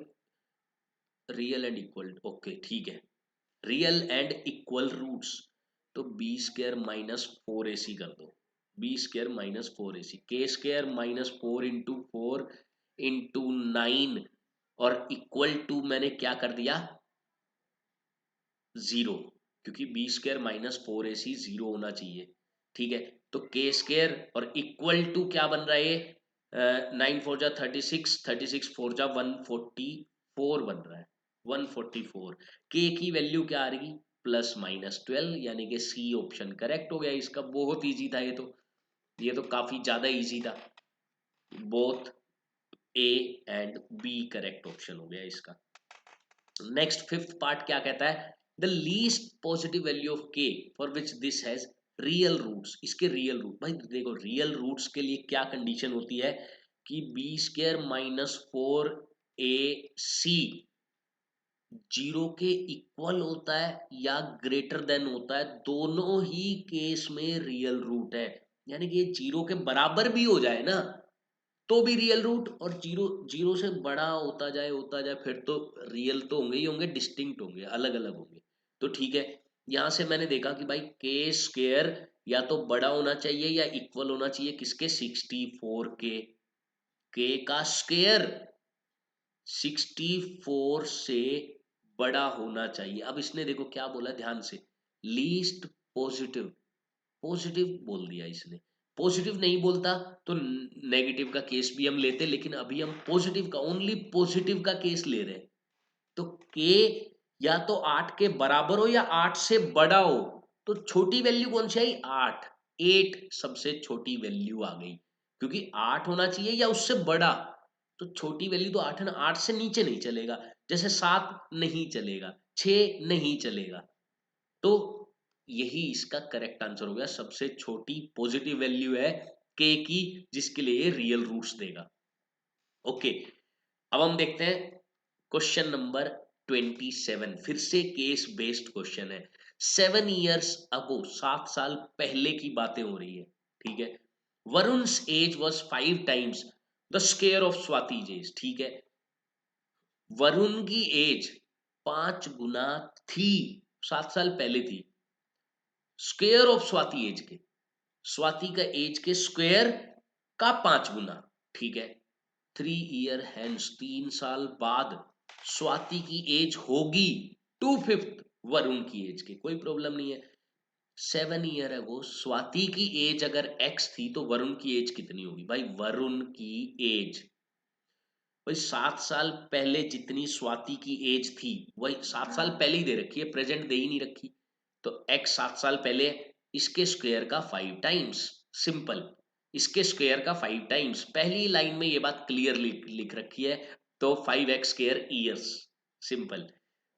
रियल एंड इक्वल, ओके ठीक है, रियल एंड इक्वल रूट्स, तो b² माइनस 4ac कर दो, b² minus 4ac, k² minus 4 into 4 into 9 और इक्वल टू मैंने क्या कर दिया 0, क्योंकि b² माइनस 4ac 0 होना चाहिए। ठीक है, तो k² और इक्वल टू क्या बन रहा है 9 4 जा 36, 36 4 जा 144 बन रहा है, 144। k की वैल्यू क्या आ रही प्लस माइनस 12, यानी कि सी ऑप्शन करेक्ट हो गया इसका। बहुत इजी था ये तो काफी ज्यादा इजी था। Both A and B correct option हो गया इसका। नेक्स्ट फिफ्थ पार्ट क्या कहता है, the least positive value of के for which this has real roots, इसके रियल रूट। भाई देखो रियल रूट्स के लिए क्या कंडीशन होती है कि b² माइनस 4ac 0 के इक्वल होता है या ग्रेटर देन होता है, दोनों ही केस में रियल रूट है। यानी कि ये 0 के बराबर भी हो जाए ना तो भी रियल रूट, और 0 0 से बड़ा होता जाए फिर तो रियल तो होंगे ही होंगे, डिस्टिंक्ट होंगे, अलग अलग होंगे। तो ठीक है, यहां से मैंने देखा कि भाई k² या तो बड़ा होना चाहिए या इक्वल होना चाहिए किसके 64 के, k का स्क्वायर 64 से बड़ा होना चाहिए। अब इसने देखो क्या बोला ध्यान से, लीस्ट पॉजिटिव, पॉजिटिव बोल दिया इसने। पॉजिटिव नहीं बोलता तो नेगेटिव का केस भी हम लेते, लेकिन अभी हम पॉजिटिव का, ओनली पॉजिटिव का केस ले रहे हैं। तो के या तो 8 के बराबर हो या 8 से बड़ा हो, तो छोटी वैल्यू कौन सी आई 8, 8 सबसे छोटी वैल्यू आ गई, क्योंकि 8 होना चाहिए या उससे बड़ा। तो छोटी वैल्यू तो 8 है ना, 8 से नीचे नहीं चलेगा, जैसे 7 नहीं चलेगा, 6 नहीं चलेगा। तो यही इसका करेक्ट आंसर हो गया, सबसे छोटी पॉजिटिव वैल्यू है के की जिसके लिए रियल रूट्स देगा। ओके, अब हम देखते हैं क्वेश्चन नंबर 27, फिर से केस बेस्ड क्वेश्चन है। 7 ईयर्स अगो, 7 साल पहले की बातें हो रही है। ठीक है, Varun's age was 5 times the square of Swati's age. ठीक है, वरुण की एज 5 गुना थी, 7 साल पहले थी, स्क्वायर ऑफ स्वाति एज के, स्वाति का एज के स्क्वायर का 5 गुना। ठीक है, 3 ईयर हैंस, 3 साल बाद स्वाति की एज होगी 2/5 वरुण की एज के, कोई प्रॉब्लम नहीं है। 7 ईयर अगो स्वाति की एज अगर x थी तो वरुण की एज कितनी होगी, भाई वरुण की एज, भाई 7 साल पहले जितनी स्वाति की एज थी वही 7 साल पहले ही दे रखी है, प्रेजेंट दे ही नहीं रखी। तो x 7 साल पहले, इसके स्क्वायर का 5 टाइम्स, सिंपल, इसके स्क्वायर का 5 टाइम्स, पहली लाइन में ये बात क्लियर लिख रखी है। तो 5x² years, simple.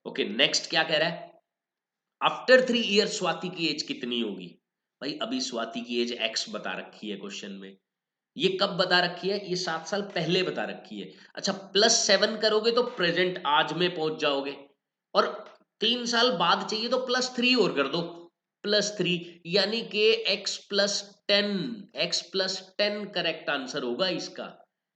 Okay, next क्या कह रहा है, आफ्टर 3 ईयर्स स्वाति की एज कितनी होगी। भाई अभी स्वाति की एज x बता रखी है क्वेश्चन में, ये कब बता रखी है, ये 7 साल पहले बता रखी है। अच्छा, +7 करोगे तो प्रेजेंट आज में पहुंच जाओगे, और 3 साल बाद चाहिए तो +3 और कर दो, +3, यानी कि x+10 करेक्ट आंसर होगा इसका।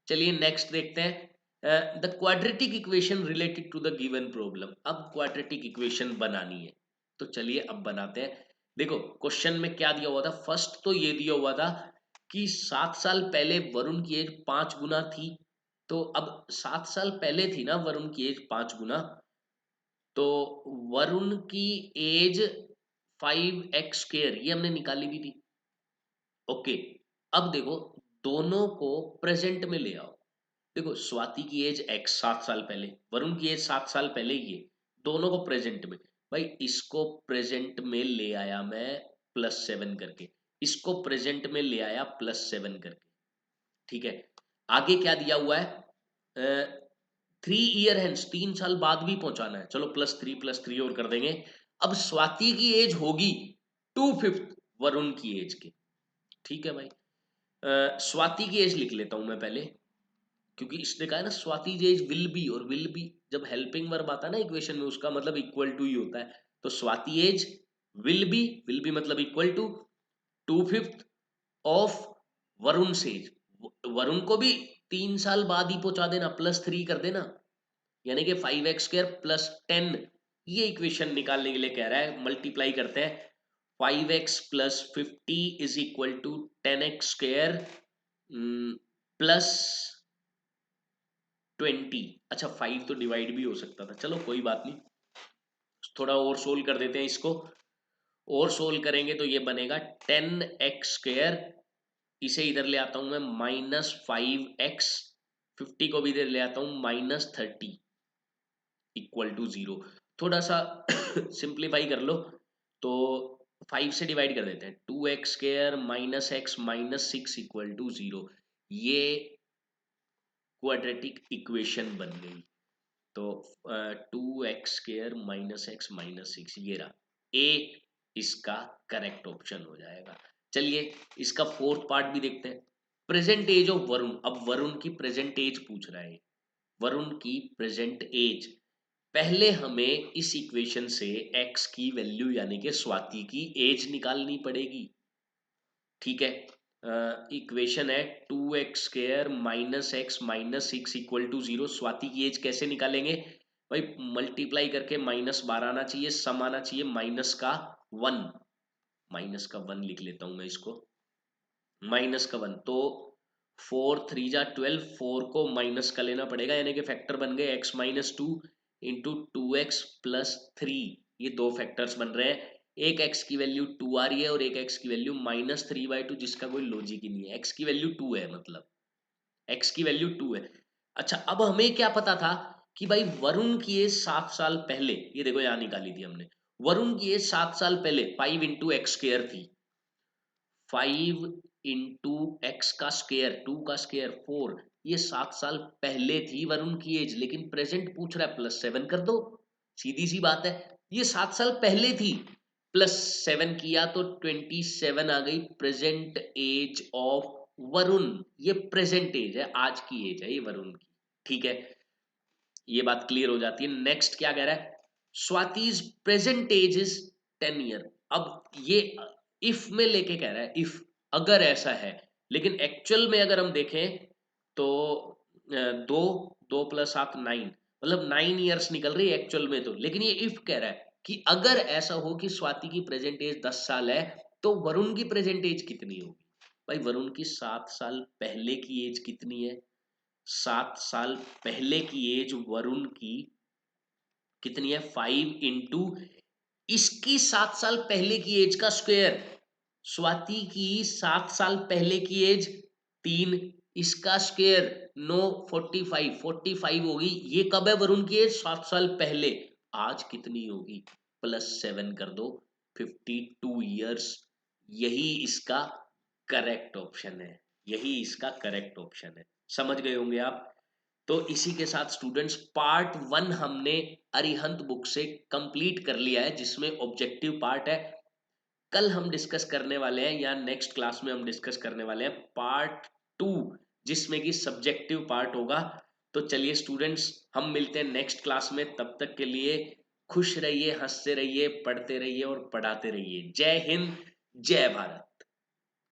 चलिए नेक्स्ट देखते हैं, the quadratic equation related to the given problem. अब क्वाड्रेटिक इक्वेशन बनानी है, तो चलिए अब बनाते हैं। देखो क्वेश्चन में क्या दिया हुआ था, फर्स्ट तो ये दिया हुआ था कि 7 साल पहले वरुण की एज 5 गुना थी, तो अब 7 साल पहले थी ना वरुण की एज 5 गुना, तो वरुण की एज 5x² ये हमने निकाली भी थी। ओके, अब देखो दोनों को प्रेजेंट में ले आओ। देखो स्वाति की एज x 7 साल पहले, वरुण की एज 7 साल पहले, ये दोनों को प्रेजेंट में। भाई इसको प्रेजेंट में ले आया मैं +7 करके, इसको प्रेजेंट में ले आया +7 करके, ठीक है। आगे क्या दिया हुआ है, 3 ईयर हैंस, 3 साल बाद भी पहुंचाना है, चलो +3 और कर देंगे। अब स्वाति की एज होगी 2/5 वरुण की एज के, ठीक है भाई। स्वाति की एज लिख लेता हूं मैं पहले, क्योंकि इसने कहा है ना स्वाति एज विल बी, और विल बी जब हेल्पिंग वर्ब आता है ना इक्वेशन में, उसका मतलब इक्वल टू ही होता है। तो स्वाति एज विल बी मतलब equal to 2/5 of Varun age. Varun को भी 3 साल बाद ही पहुंचा देना, +3 कर देना, यानी कि 5x² +10। ये इक्वेशन निकालने के लिए कह रहा है, मल्टीप्लाई करते हैं। 5x + 50 is equal to 10x² +20। अच्छा 5 तो डिवाइड भी हो सकता था, चलो कोई बात नहीं, थोड़ा और सोल्व कर देते हैं इसको। और सोल्व करेंगे तो ये बनेगा 10x², इसे इधर ले आता हूं मैं -5x, 50 को भी इधर ले आता हूं -30 इक्वल टू 0। थोड़ा सा सिंप्लीफाई कर लो, तो 5 से डिवाइड कर देते हैं, 2x² -x -6 इक्वल टू 0। ये क्वाड्रेटिक इक्वेशन बन गई। तो 2x² -x -6 ये रहा, ए इसका करेक्ट ऑप्शन हो जाएगा। चलिए इसका फोर्थ पार्ट भी देखते हैं, प्रेजेंट एज ऑफ वरुण। अब वरुण की प्रेजेंट एज पूछ रहा है, वरुण की प्रेजेंट एज। पहले हमें इस इक्वेशन से x की वैल्यू यानी कि स्वाति की एज निकालनी पड़ेगी, ठीक है। इक्वेशन है 2x² -x -6 equal to 0। Swati की एज कैसे निकालेंगे भाई, मल्टीप्लाई करके -12 आना चाहिए, सम आना चाहिए -1, -1 लिख लेता हूं मैं इसको, -1। तो 4 3 = 12, 4 को माइनस का लेना पड़ेगा, यानी कि फैक्टर बन गए x -2 इंटू 2x + 3। ये दो फैक्टर्स बन रहे हैं, एक x की वैल्यू 2 आ रही है और एक x की वैल्यू -3/2, जिसका कोई लॉजिक ही नहीं है। x की वैल्यू 2 है, मतलब x की वैल्यू 2 है। अच्छा अब हमें क्या पता था कि भाई वरुण की एज 7 साल पहले, ये देखो यहां निकाली थी हमने, वरुण की एज 7 साल पहले 5 × x² थी। 5 इंटू एक्स का स्क्वायर, 2 का स्क्वायर 4, ये 7 साल पहले थी वरुण की एज, लेकिन प्रेजेंट पूछ रहा है, +7 कर दो, सीधी सी बात है। ये 7 साल पहले थी, +7 किया तो 27 आ गई प्रेजेंट एज ऑफ वरुण। ये प्रेजेंट एज है, आज की एज है ये वरुण की, ठीक है। ये बात क्लियर हो जाती है। नेक्स्ट क्या कह रहा है, स्वाति's प्रेजेंट एज इज 10 ईयर। अब ये इफ में लेके कह रहा है, इफ अगर ऐसा है, लेकिन एक्चुअल में अगर हम देखें तो 2 + 7 9, मतलब 9 ईयर्स निकल रही है एक्चुअल में तो, लेकिन ये इफ कह रहा है कि अगर ऐसा हो कि स्वाति की प्रेजेंट एज 10 साल है, तो वरुण की प्रेजेंट एज कितनी होगी। भाई वरुण की 7 साल पहले की एज कितनी है, 7 साल पहले की एज वरुण की कितनी है, 5 इंटू इसकी 7 साल पहले की एज का स्क्वायर। स्वाति की 7 साल पहले की एज 3, इसका स्क्वायर 9, 45 होगी। ये कब है वरुण की एज, 7 साल पहले। आज कितनी होगी, +7 कर दो, 52 ईयर्स। यही इसका करेक्ट ऑप्शन है, यही इसका करेक्ट ऑप्शन है। समझ गए होंगे आप। तो इसी के साथ स्टूडेंट्स पार्ट 1 हमने अरिहंत बुक से कंप्लीट कर लिया है, जिसमें ऑब्जेक्टिव पार्ट है। कल हम डिस्कस करने वाले हैं, या नेक्स्ट क्लास में हम डिस्कस करने वाले हैं पार्ट 2, जिसमें कि सब्जेक्टिव पार्ट होगा। तो चलिए स्टूडेंट्स, हम मिलते हैं नेक्स्ट क्लास में। तब तक के लिए खुश रहिए, हंसते रहिए, पढ़ते रहिए और पढ़ाते रहिए। जय हिंद, जय भारत।